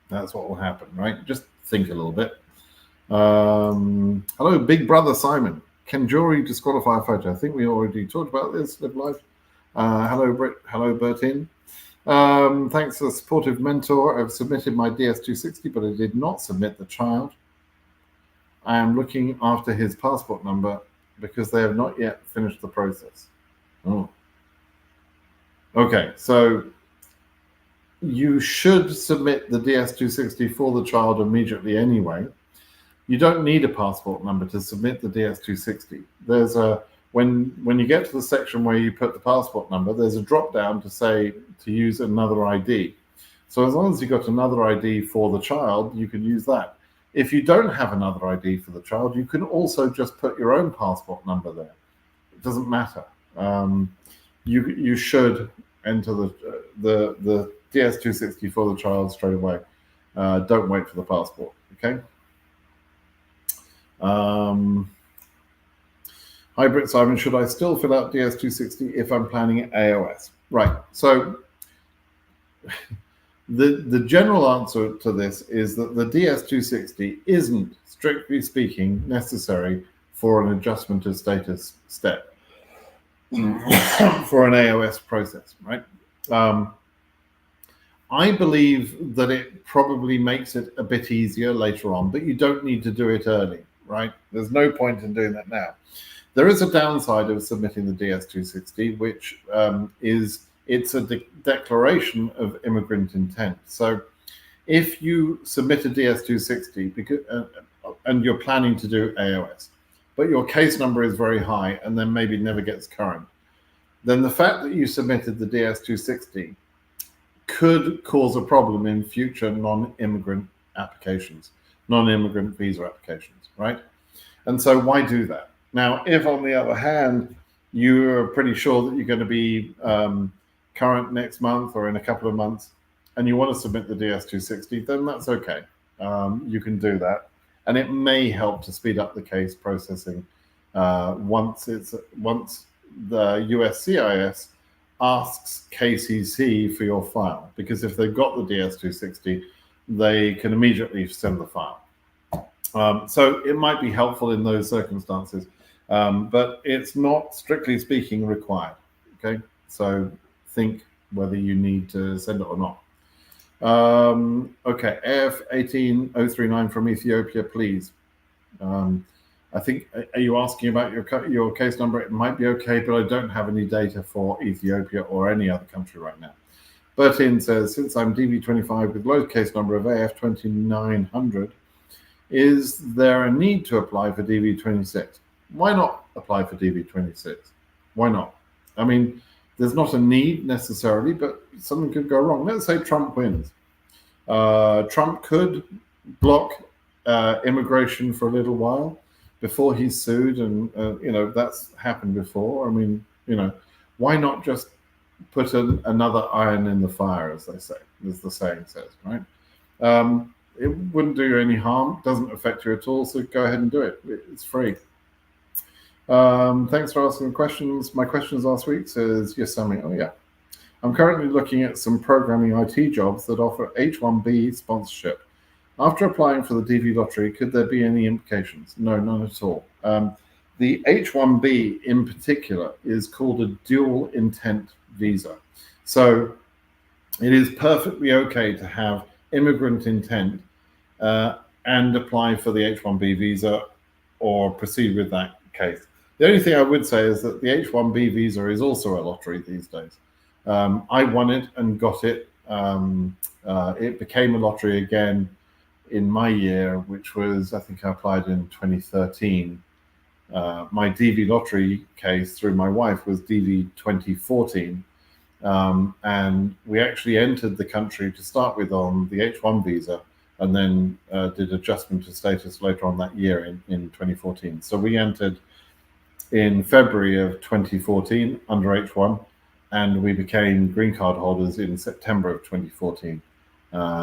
That's what will happen, right? Just think a little bit. Hello, Big Brother Simon. Can jury disqualify a photo? I think we already talked about this. Live life. Hello, Britt. Hello, Bertin. Thanks for the supportive mentor. I've submitted my DS260, but I did not submit the child. I am looking after his passport number because they have not yet finished the process. Oh. Okay, so you should submit the DS260 for the child immediately anyway. You don't need a passport number to submit the DS260. There's when you get to the section where you put the passport number, there's a drop down to say to use another ID. So as long as you've got another ID for the child, you can use that. If you don't have another ID for the child, you can also just put your own passport number there. It doesn't matter. You should enter the DS260 for the child straight away. Don't wait for the passport. Okay. Hi, Britt Simon. Should I still fill out DS260 if I'm planning AOS? Right. So the general answer to this is that the DS260 isn't, strictly speaking, necessary for an adjustment of status step for an AOS process, right? I believe that it probably makes it a bit easier later on, but you don't need to do it early, right? There's no point in doing that now. There is a downside of submitting the DS-260, which it's a declaration of immigrant intent. So if you submit a DS-260 because, and you're planning to do AOS, but your case number is very high and then maybe never gets current, then the fact that you submitted the DS-260 could cause a problem in future non-immigrant applications, non-immigrant visa applications, right? And so why do that? Now, if on the other hand, you're pretty sure that you're going to be current next month or in a couple of months, and you want to submit the DS-260, then that's okay. You can do that. And it may help to speed up the case processing once the USCIS asks KCC for your file, because if they've got the DS-260, they can immediately send the file. So it might be helpful in those circumstances, but it's not, strictly speaking, required. Okay, so think whether you need to send it or not. Okay, AF18039 from Ethiopia, please. I think, are you asking about your case number? It might be okay, but I don't have any data for Ethiopia or any other country right now. Bertin says, since I'm DV25 with low case number of AF2900, is there a need to apply for DV26? Why not apply for DV26? Why not? I mean, there's not a need necessarily, but something could go wrong. Let's say Trump wins. Trump could block immigration for a little while before he's sued, and you know, that's happened before. I mean, you know, why not just put another iron in the fire, as they say, as the saying says, right? It wouldn't do you any harm, doesn't affect you at all, so go ahead and do it. It's free. Thanks for asking the questions. My questions last week says, yes, Sammy. Oh, yeah. I'm currently looking at some programming IT jobs that offer H-1B sponsorship. After applying for the DV lottery, could there be any implications? No, none at all. The H-1B in particular is called a dual intent visa. So it is perfectly okay to have immigrant intent and apply for the H-1B visa or proceed with that case. The only thing I would say is that the H-1B visa is also a lottery these days. I won it and got it. It became a lottery again in my year, which was, I think I applied in 2013. My DV lottery case through my wife was DV 2014. And we actually entered the country to start with on the H-1 visa, and then did adjustment of status later on that year in 2014. So we entered in February of 2014 under H1, and we became green card holders in September of 2014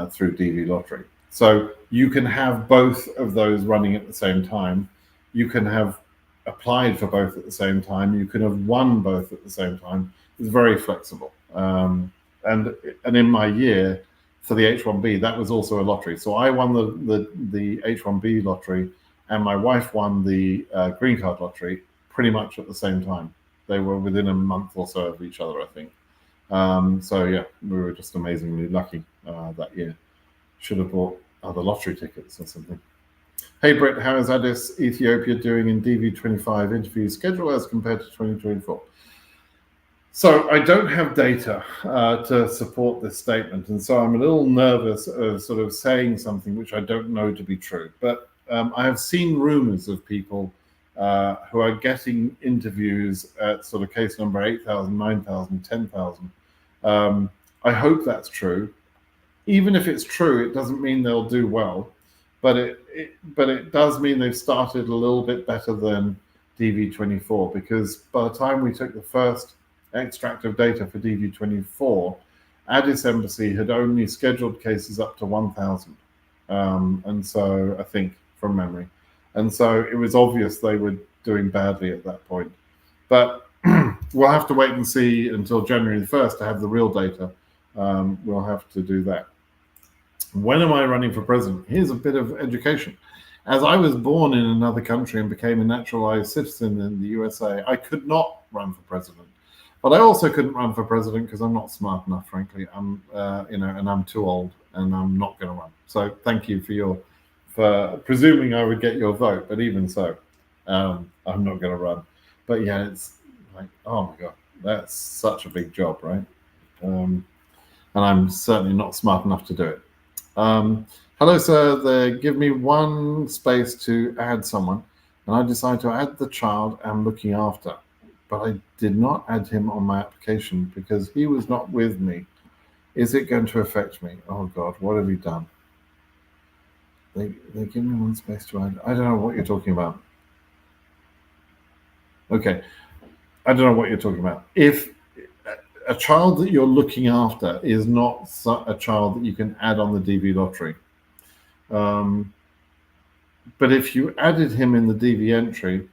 through DV lottery. So you can have both of those running at the same time. You can have applied for both at the same time. You can have won both at the same time. It's very flexible. And in my year for the H-1B, that was also a lottery. So I won the H-1B lottery, and my wife won the green card lottery pretty much at the same time. They were within a month or so of each other, I think. So yeah, we were just amazingly lucky that year. Should have bought other lottery tickets or something. Hey Brett, how is Addis Ethiopia doing in DV25 interview schedule as compared to 2024? So I don't have data to support this statement, and so I'm a little nervous of sort of saying something which I don't know to be true. But I have seen rumors of people who are getting interviews at sort of case number 8,000, 9,000, 10,000. I hope that's true. Even if it's true, it doesn't mean they'll do well, but it does mean they've started a little bit better than DV24, because by the time we took the first extract of data for DV24, Addis Embassy had only scheduled cases up to 1,000, and so I think from memory, and so it was obvious they were doing badly at that point. But we'll have to wait and see until January the 1st to have the real data. We'll have to do that. When am I running for president? Here's a bit of education. As I was born in another country and became a naturalized citizen in the USA, I could not run for president. But I also couldn't run for president because I'm not smart enough, frankly. I'm, and I'm too old, and I'm not going to run. So thank you for presuming I would get your vote. But even so, I'm not going to run. But yeah, it's like, oh my God, that's such a big job, right? And I'm certainly not smart enough to do it. Hello, sir. They give me one space to add someone, and I decide to add the child I'm looking after. But I did not add him on my application because he was not with me. Is it going to affect me? Oh God, what have you done? They give me one space to add. I don't know what you're talking about. Okay, I don't know what you're talking about. If a child that you're looking after is not a child that you can add on the DV lottery. But if you added him in the DV entry,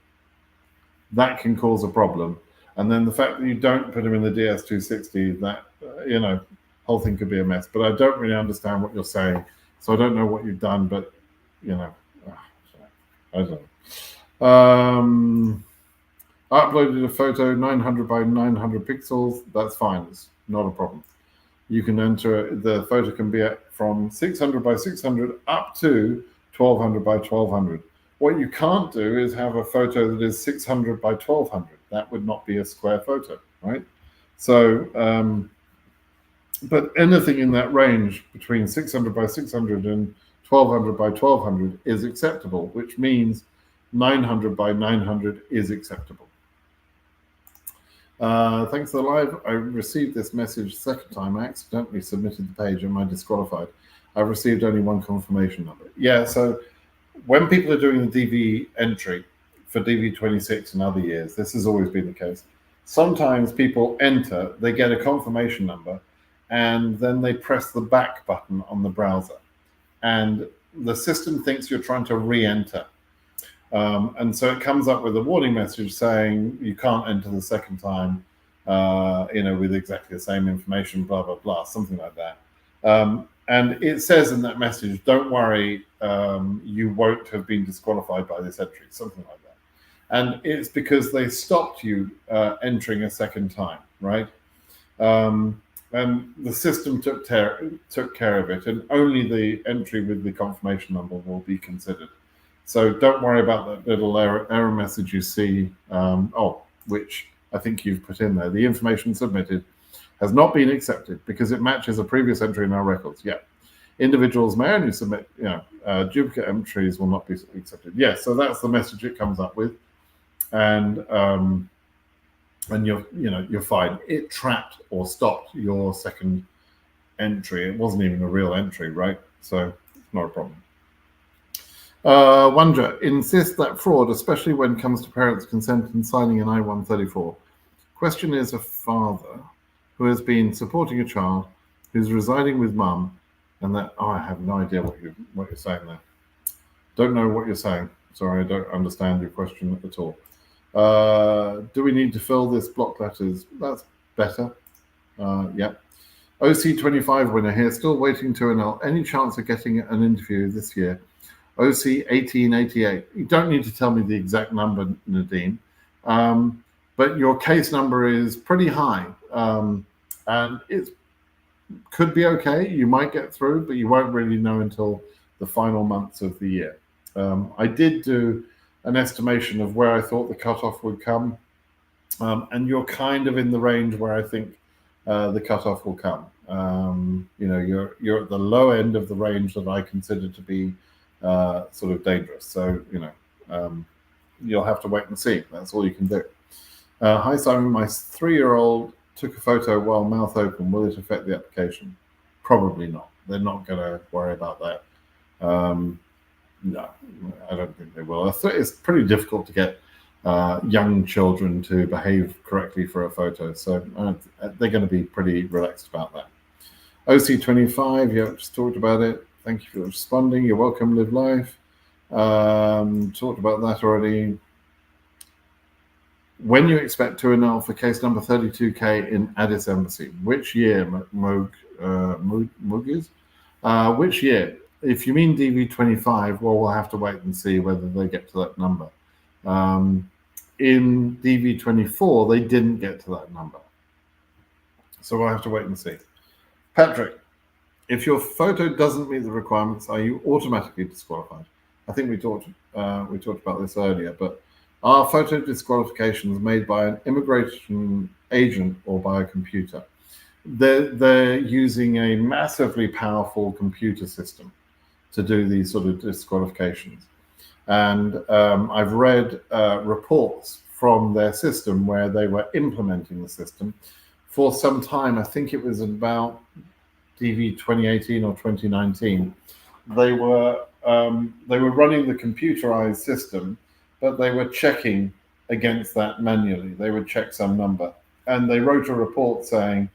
that can cause a problem. And then the fact that you don't put him in the DS260, that, whole thing could be a mess. But I don't really understand what you're saying. So I don't know what you've done, but, I don't know. I uploaded a photo 900 by 900 pixels. That's fine. It's not a problem. You can enter, the photo can be from 600 by 600 up to 1200 by 1200. What you can't do is have a photo that is 600 by 1200. That would not be a square photo, right? So, but anything in that range between 600 by 600 and 1200 by 1200 is acceptable, which means 900 by 900 is acceptable. Thanks for the live. I received this message second time. I accidentally submitted the page. Am I disqualified? I've received only one confirmation number. Yeah, so when people are doing the DV entry for DV26 and other years, this has always been the case. Sometimes people enter, they get a confirmation number, and then they press the back button on the browser. And the system thinks you're trying to re-enter. And so it comes up with a warning message saying you can't enter the second time, with exactly the same information, blah, blah, blah, something like that. And it says in that message, don't worry, you won't have been disqualified by this entry, something like that. And it's because they stopped you entering a second time, right? And the system took care of it, and only the entry with the confirmation number will be considered. So don't worry about that little error message you see, which I think you've put in there. The information submitted has not been accepted because it matches a previous entry in our records. Yeah. Individuals may only submit, duplicate entries will not be accepted. Yes, so that's the message it comes up with. And you're fine. It trapped or stopped your second entry. It wasn't even a real entry, right? So it's not a problem. Wonder, insist that fraud, especially when it comes to parents' consent and signing an I-134. Question is a father who has been supporting a child who's residing with mum, and that, I have no idea what you're saying there. Don't know what you're saying. Sorry, I don't understand your question at all. Do we need to fill this block letters? That's better. Yeah. OC25 winner here, still waiting to annul. Any chance of getting an interview this year? OC 1888. You don't need to tell me the exact number, Nadine, but your case number is pretty high, and it could be okay. You might get through, but you won't really know until the final months of the year. I did do an estimation of where I thought the cutoff would come, and you're kind of in the range where I think the cutoff will come. You're at the low end of the range that I consider to be sort of dangerous. So, you'll have to wait and see. That's all you can do. Hi, Simon. My 3-year-old took a photo while mouth open. Will it affect the application? Probably not. They're not going to worry about that. No, I don't think they will. It's pretty difficult to get young children to behave correctly for a photo. So they're going to be pretty relaxed about that. OC25, yeah, just talked about it. Thank you for responding. You're welcome. Live life. Talked about that already. When you expect to annul for case number 32K in Addis Embassy? Which year, Mugiz? Which year? if you mean DV25, well, we'll have to wait and see whether they get to that number. In DV24, they didn't get to that number. So we'll have to wait and see. Patrick, if your photo doesn't meet the requirements, are you automatically disqualified? I think we talked about this earlier, but are photo disqualifications made by an immigration agent or by a computer? They're using a massively powerful computer system to do these sort of disqualifications. And I've read reports from their system where they were implementing the system for some time. I think it was about DV 2018 or 2019. They were running the computerized system, but they were checking against that manually. They would check some number, and they wrote a report saying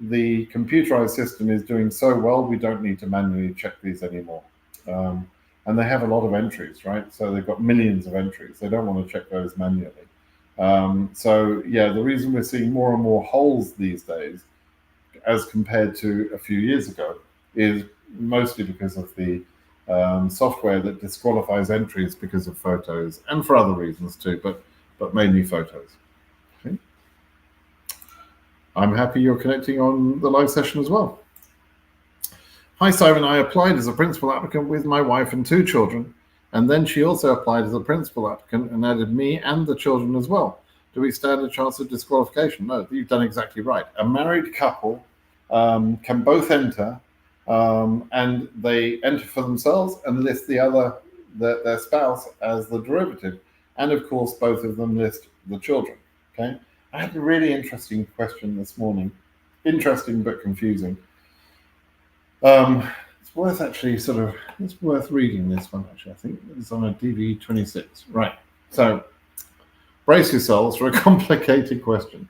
the computerized system is doing so well, we don't need to manually check these anymore. And they have a lot of entries, right? So they've got millions of entries. They don't want to check those manually. So yeah, the reason we're seeing more and more holes these days as compared to a few years ago is mostly because of the software that disqualifies entries because of photos, and for other reasons too, but mainly photos. Okay. I'm happy you're connecting on the live session as well. Hi Simon, I applied as a principal applicant with my wife and 2 children, and then she also applied as a principal applicant and added me and the children as well. Do we stand a chance of disqualification? No, you've done exactly right. A married couple can both enter, and they enter for themselves and list their spouse as the derivative, and of course both of them list the children. Okay, I had a really interesting question this morning, interesting but confusing. It's worth actually it's worth reading this one actually. I think it's on a DV26. Right. So brace yourselves for a complicated question.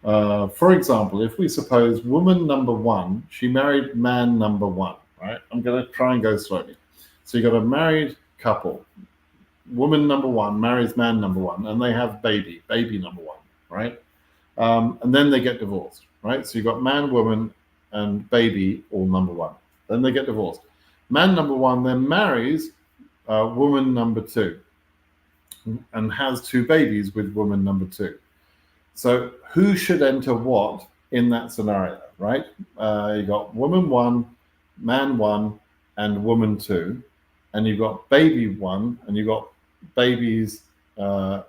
For example, if we suppose woman number 1, she married man number 1, right? I'm going to try and go slowly. So you've got a married couple. Woman number 1 marries man number 1, and they have baby number 1, right? And then they get divorced, right? So you've got man, woman, and baby all number 1. Then they get divorced. Man number 1 then marries woman number 2 and has 2 babies with woman number 2. So who should enter what in that scenario, right? You got woman 1, man 1, and woman 2, and you've got baby 1, and you've got babies 2.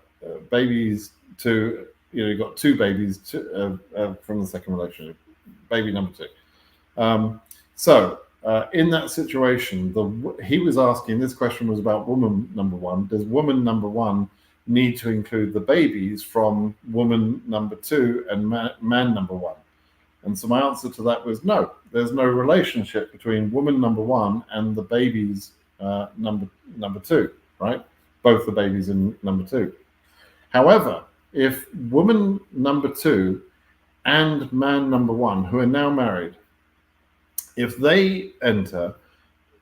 You've got 2 babies from the second relationship, baby number 2. So in that situation, he was asking, this question was about woman number 1. Does woman number 1 need to include the babies from woman number 2 and man number 1? And so my answer to that was no. There's no relationship between woman number 1 and the babies number 2, right? Both the babies in number 2. However, if woman number 2 and man number 1, who are now married, if they enter,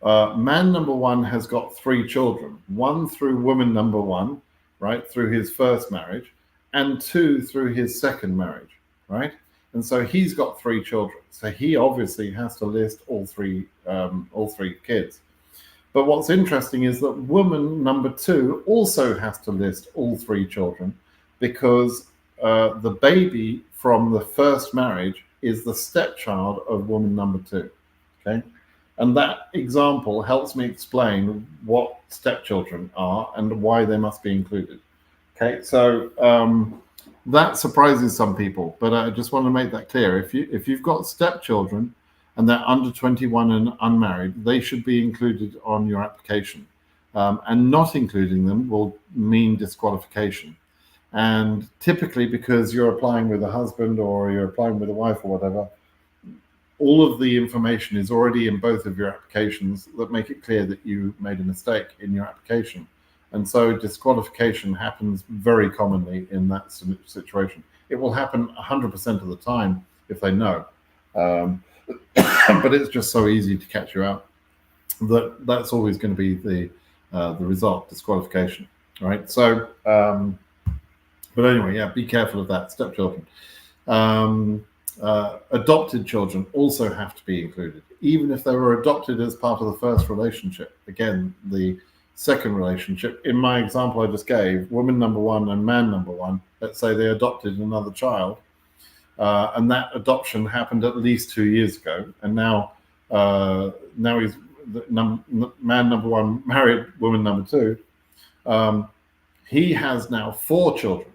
man number 1 has got 3 children, 1 through woman number 1, right, through his first marriage, and 2 through his second marriage, right? And so he's got 3 children. So he obviously has to list all three kids. But what's interesting is that woman number 2 also has to list all 3 children, because the baby from the first marriage is the stepchild of woman number 2. Okay, and that example helps me explain what stepchildren are and why they must be included. Okay, so that surprises some people, but I just want to make that clear. If you've got stepchildren and they're under 21 and unmarried, they should be included on your application, and not including them will mean disqualification. And typically, because you're applying with a husband or you're applying with a wife or whatever, all of the information is already in both of your applications that make it clear that you made a mistake in your application. And so disqualification happens very commonly in that situation. It will happen 100% of the time if they know. But it's just so easy to catch you out that that's always going to be the result, disqualification, right? So, but anyway, yeah, be careful of that, stepchildren. Adopted children also have to be included, even if they were adopted as part of the first relationship. Again, the second relationship, in my example I just gave, woman number one and man number one, let's say they adopted another child, and that adoption happened at least 2 years ago, and now he's man number one married woman number two. He has now 4 children,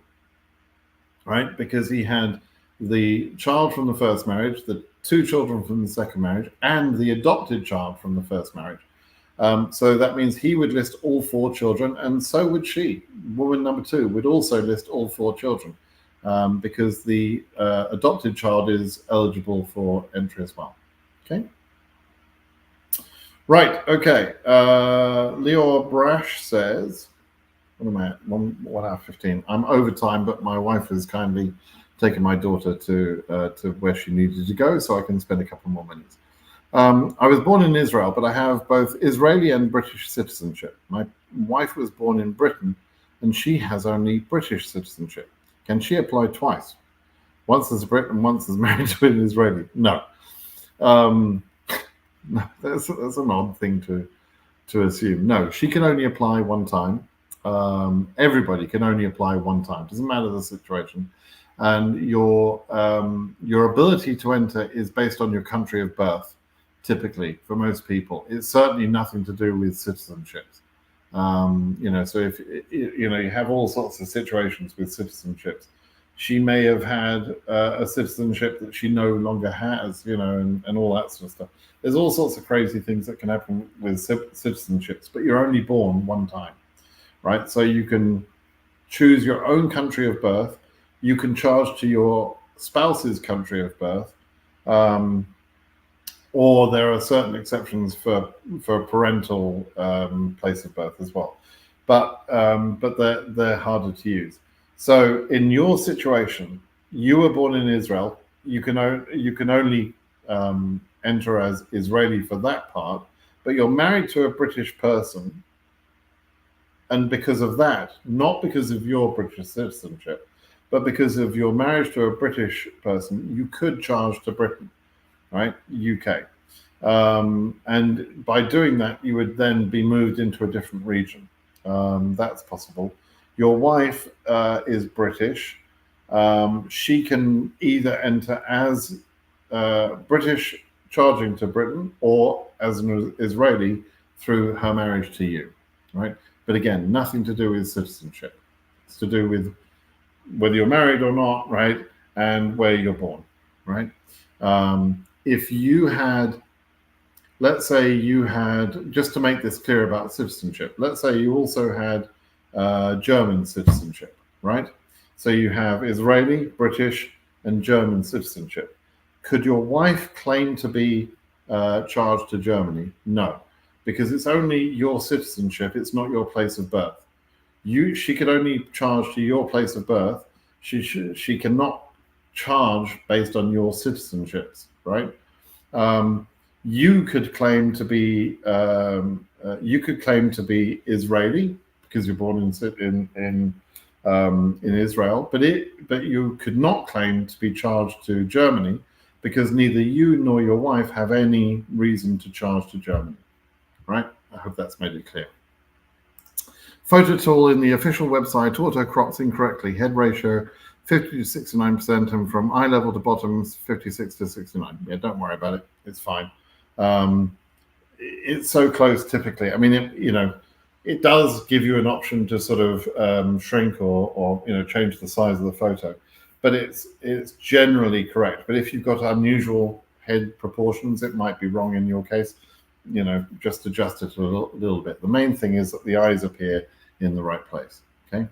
right? Because he had the child from the first marriage, the 2 children from the second marriage, and the adopted child from the first marriage. So that means he would list all 4 children, and so would she. Woman number 2 would also list all 4 children, because the adopted child is eligible for entry as well. Okay. Right. Okay. Leo Brash says, what am I at? 1 hour 15. I'm over time, but my wife has kindly taken my daughter to where she needed to go, so I can spend a couple more minutes. I was born in Israel, but I have both Israeli and British citizenship. My wife was born in Britain, and she has only British citizenship. Can she apply twice? Once as a Brit and once as married to an Israeli? No. No, that's an odd thing to assume. No, she can only apply one time. Everybody can only apply one time. Doesn't matter the situation. And your ability to enter is based on your country of birth, typically, for most people. It's certainly nothing to do with citizenships. So if you have all sorts of situations with citizenships. She may have had a citizenship that she no longer has, and all that sort of stuff. There's all sorts of crazy things that can happen with citizenships, but you're only born one time, right? So you can choose your own country of birth. You can charge to your spouse's country of birth, or there are certain exceptions for parental place of birth as well. But they're harder to use. So in your situation, you were born in Israel. You can only enter as Israeli for that part, but you're married to a British person, and because of that, not because of your British citizenship, but because of your marriage to a British person, you could charge to Britain, right? UK. And by doing that, you would then be moved into a different region. That's possible. Your wife is British. She can either enter as British charging to Britain or as an Israeli through her marriage to you, right? But again, nothing to do with citizenship. It's to do with whether you're married or not, right? And where you're born, right? If you had, let's say you had, just to make this clear about citizenship, let's say you also had German citizenship, right? So you have Israeli, British, and German citizenship. Could your wife claim to be charged to Germany? No, because it's only your citizenship. It's not your place of birth. She could only charge to your place of birth. She cannot charge based on your citizenships, right? You could claim to be Israeli because you're born in Israel, but you could not claim to be charged to Germany because neither you nor your wife have any reason to charge to Germany, right? I hope that's made it clear. Photo tool in the official website auto crops incorrectly. Head ratio 50 to 69%, and from eye level to bottoms 56 to 69. Yeah, don't worry about it. It's fine. It's so close typically. I mean, it does give you an option to sort of shrink or change the size of the photo, but it's generally correct. But if you've got unusual head proportions, it might be wrong in your case. Just adjust it a little bit. The main thing is that the eyes appear in the right place. Okay.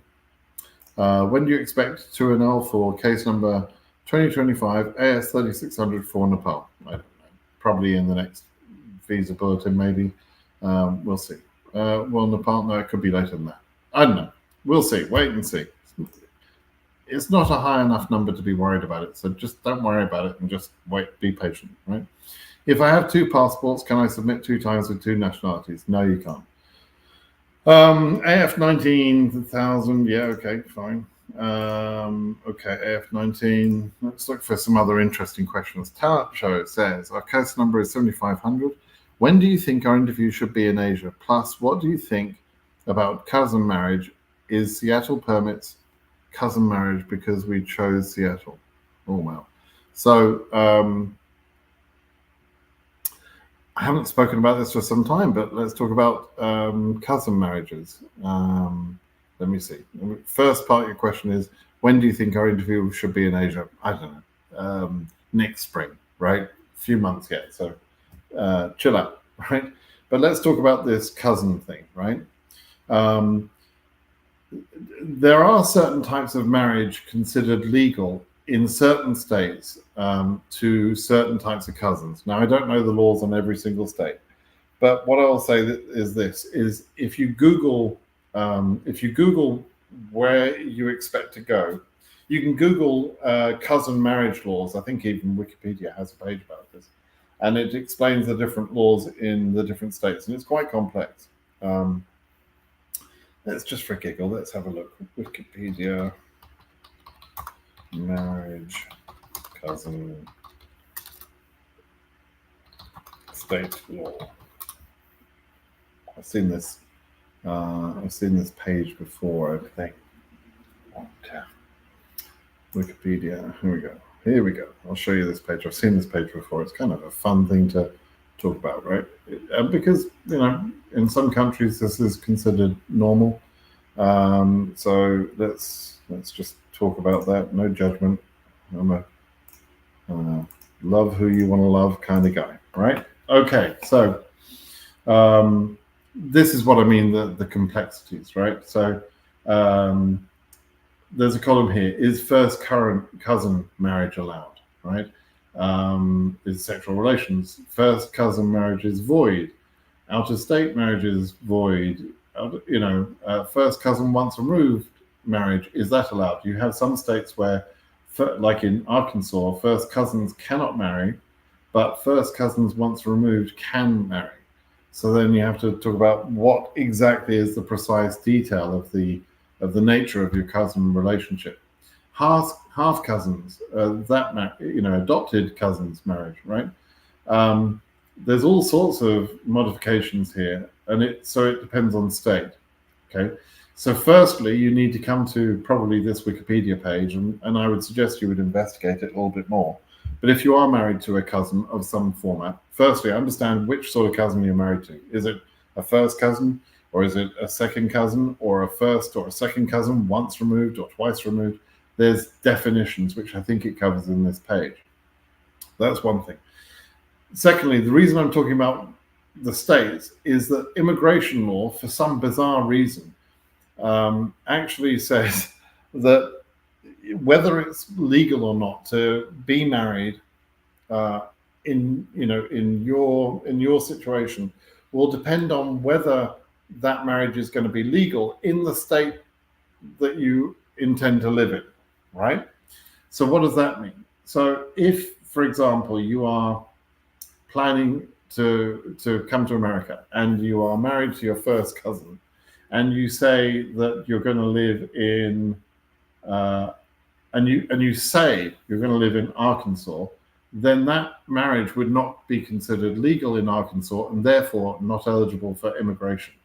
When do you expect to annul for case number 2025 AS 3600 for Nepal? I don't know. Probably in the next visa bulletin, maybe. We'll see. Well, Nepal, no, it could be later than that. I don't know. We'll see. Wait and see. It's not a high enough number to be worried about it. So just don't worry about it and just wait. Be patient, right? If I have 2 passports, can I submit 2 times with 2 nationalities? No, you can't. AF 19,000. Yeah, okay, fine. Okay. Okay, AF19. Let's look for some other interesting questions. Talent Show says, our case number is 7,500. When do you think our interview should be in Asia? Plus, what do you think about cousin marriage? Is Seattle permits cousin marriage because we chose Seattle? Oh, wow. So, I haven't spoken about this for some time, but let's talk about cousin marriages. Let me see. First part of your question is, when do you think our interview should be in Asia? I don't know. Next spring, right? A few months yet, so chill out, right? But let's talk about this cousin thing, right? There are certain types of marriage considered legal in certain states to certain types of cousins. Now, I don't know the laws on every single state, but what I'll say is this: is if you Google where you expect to go, you can Google cousin marriage laws. I think even Wikipedia has a page about this, and it explains the different laws in the different states, and it's quite complex. Let's just for a giggle, let's have a look. Wikipedia marriage cousin state law. I've seen this page before, I think. Wikipedia. Here we go. I'll show you this page. I've seen this page before. It's kind of a fun thing to talk about, right? Because in some countries this is considered normal. So let's just talk about that. No judgment. I'm a love who you want to love kind of guy, right? Okay, so this is what I mean, the complexities, right? So there's a column here: is first current cousin marriage allowed, right? Is sexual relations. First cousin marriage is void. Out-of-state marriage is void. First cousin once removed marriage, is that allowed? You have some states where, like in Arkansas, first cousins cannot marry, but first cousins once removed can marry. So then you have to talk about what exactly is the precise detail of the nature of your cousin relationship. Half cousins, adopted cousins marriage, right? There's all sorts of modifications here, and it depends on state. Okay, so firstly, you need to come to probably this Wikipedia page, and I would suggest you would investigate it a little bit more. But if you are married to a cousin of some format, firstly, understand which sort of cousin you're married to. Is it a first cousin, or is it a second cousin, or a first or a second cousin once removed or twice removed? There's definitions, which I think it covers in this page. That's one thing. Secondly, the reason I'm talking about the states is that immigration law, for some bizarre reason, actually says that whether it's legal or not to be married in your situation will depend on whether that marriage is going to be legal in the state that you intend to live in, right? So what does that mean? So if, for example, you are planning to come to America and you are married to your first cousin, and you say that you're going to live in and you say you're going to live in Arkansas, then that marriage would not be considered legal in Arkansas and therefore not eligible for immigration.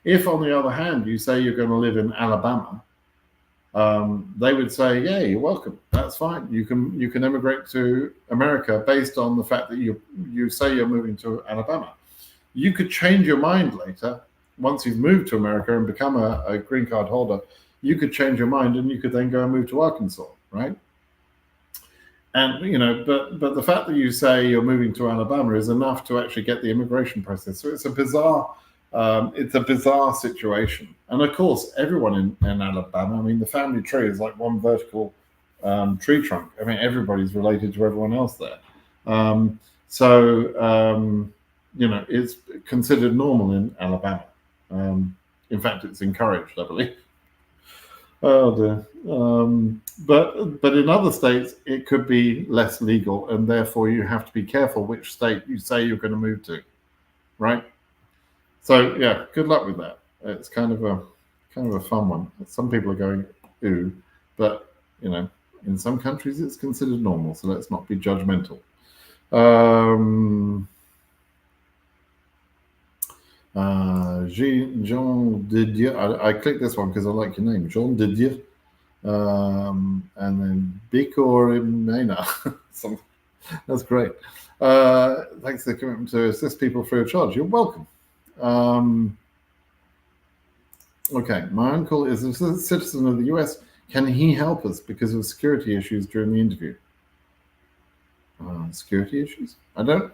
If, on the other hand, you say you're going to live in Alabama, they would say, yeah, you're welcome. That's fine. You can immigrate to America based on the fact that you say you're moving to Alabama. You could change your mind later. Once you've moved to America and become a green card holder, you could change your mind and you could then go and move to Arkansas, right? And but the fact that you say you're moving to Alabama is enough to actually get the immigration process. So it's a bizarre situation. And of course, everyone in Alabama, I mean, the family tree is like one vertical tree trunk. I mean, everybody's related to everyone else there. It's considered normal in Alabama. In fact, it's encouraged, I believe. Oh dear. But in other states, it could be less legal, and therefore you have to be careful which state you say you're going to move to, right? So yeah, good luck with that. It's kind of a fun one. Some people are going ooh, but In some countries, it's considered normal, so let's not be judgmental. Jean Didier, I clicked this one because I like your name, Jean Didier. And then Bicorimena. That's great. Thanks for the commitment to assist people free of charge. You're welcome. Okay, my uncle is a citizen of the US. Can he help us because of security issues during the interview? Security issues? I don't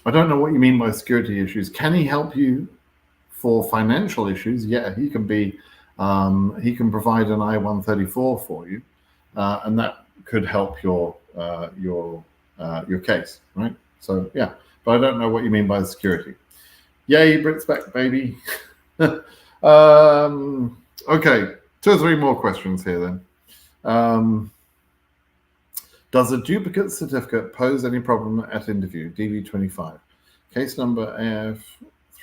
know what you mean by security issues. Can he help you for financial issues? Yeah, he can be. He can provide an I-134 for you, and that could help your case, right? So yeah, but I don't know what you mean by security. Yay, Brits back, baby. Okay, 2 or 3 more questions here then. Does a duplicate certificate pose any problem at interview? DV25. Case number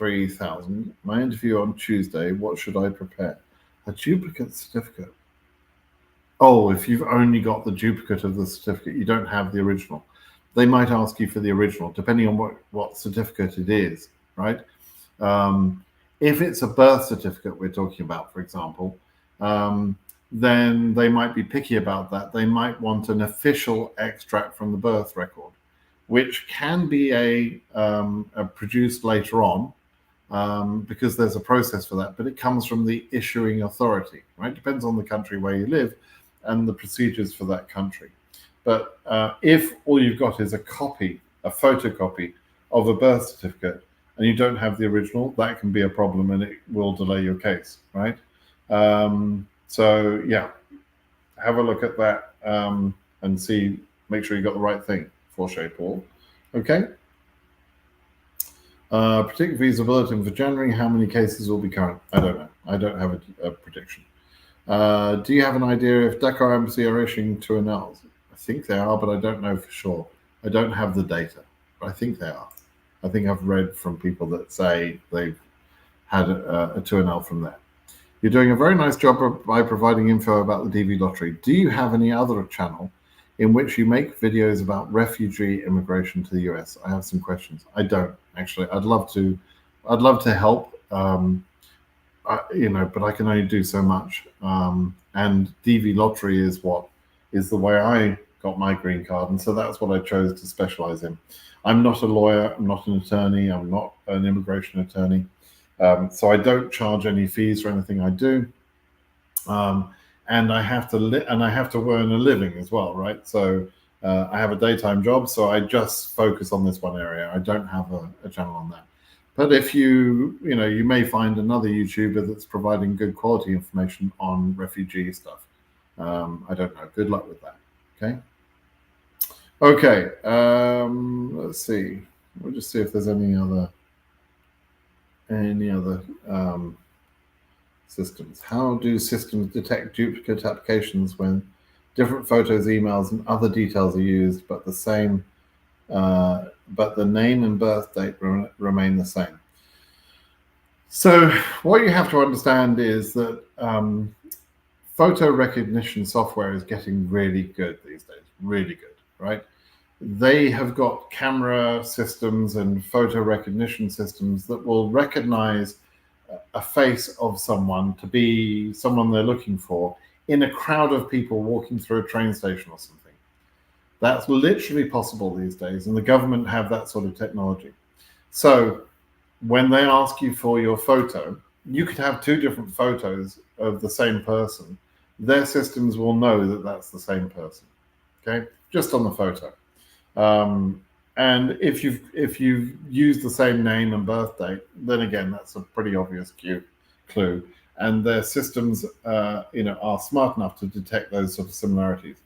AF3000. My interview on Tuesday. What should I prepare? A duplicate certificate. Oh, if you've only got the duplicate of the certificate, you don't have the original. They might ask you for the original, depending on what certificate it is, right? If it's a birth certificate we're talking about, for example, then they might be picky about that. They might want an official extract from the birth record, which can be produced later on, because there's a process for that, but it comes from the issuing authority, right? Depends on the country where you live and the procedures for that country. But if all you've got is a photocopy of a birth certificate, and you don't have the original, that can be a problem and it will delay your case, right? So yeah, have a look at that and make sure you got the right thing for Shape Paul. Okay. Predict visa bulletin for January. How many cases will be current? I don't know. I don't have a prediction. Do you have an idea if Dakar Embassy are issuing 2NLs? I think they are, but I don't know for sure. I don't have the data, but I think they are. I think I've read from people that say they've had a 2NL from there. You're doing a very nice job by providing info about the DV lottery. Do you have any other channel in which you make videos about refugee immigration to the US? I have some questions. I don't actually. I'd love to help, but I can only do so much. And DV lottery is the way I got my green card, and so that's what I chose to specialize in. I'm not a lawyer. I'm not an attorney. I'm not an immigration attorney. So I don't charge any fees for anything I do, and I have to earn a living as well, right? So I have a daytime job, so I just focus on this one area. I don't have a channel on that. But if you may find another YouTuber that's providing good quality information on refugee stuff. I don't know. Good luck with that. Okay. Okay. Let's see. We'll just see if there's any other systems. How do systems detect duplicate applications when different photos, emails, and other details are used, but the name and birth date remain the same? So what you have to understand is that photo recognition software is getting really good these days, really good, right? They have got camera systems and photo recognition systems that will recognize a face of someone to be someone they're looking for in a crowd of people walking through a train station or something. That's literally possible these days, and the government have that sort of technology. So when they ask you for your photo, you could have 2 different photos of the same person. Their systems will know that that's the same person, okay? Just on the photo. And if you've used the same name and birth date, then again, that's a pretty obvious clue. And their systems, are smart enough to detect those sort of similarities.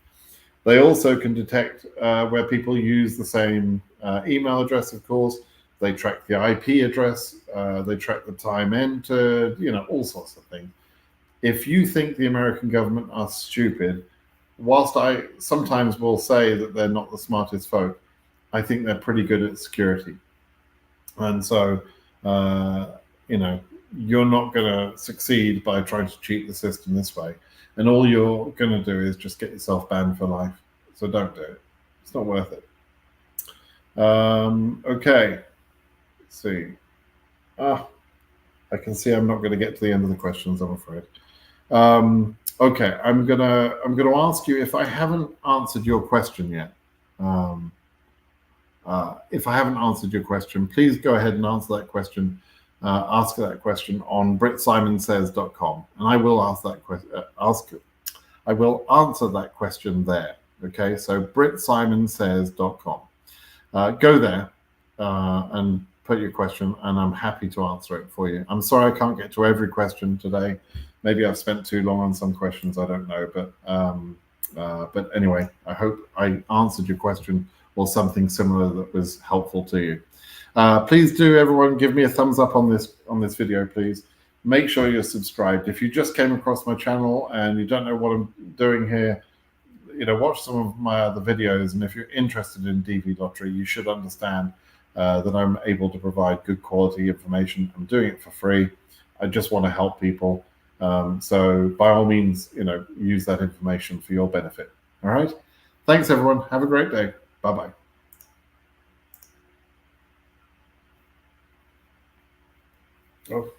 They also can detect where people use the same email address, of course. They track the IP address. They track the time entered, all sorts of things. If you think the American government are stupid, whilst I sometimes will say that they're not the smartest folk, I think they're pretty good at security. And so, you're not going to succeed by trying to cheat the system this way. and all you're going to do is just get yourself banned for life. So don't do it. It's not worth it. Okay. Let's see. I can see I'm not going to get to the end of the questions, I'm afraid. Okay, I'm gonna ask you, if I haven't answered your question yet. If I haven't answered your question, please go ahead and answer that question. Ask that question on BritSimonSays.com, and I will ask that question. I will answer that question there. Okay, so BritSimonSays.com. Go there and put your question, and I'm happy to answer it for you. I'm sorry I can't get to every question today. Maybe I've spent too long on some questions. I don't know, but anyway, I hope I answered your question or something similar that was helpful to you. Please do, everyone, give me a thumbs up on this video, please. Make sure you're subscribed. If you just came across my channel and you don't know what I'm doing here, watch some of my other videos. And if you're interested in DV lottery, you should understand that I'm able to provide good quality information. I'm doing it for free. I just want to help people. So by all means, use that information for your benefit. All right. Thanks, everyone. Have a great day. Bye-bye. Oh.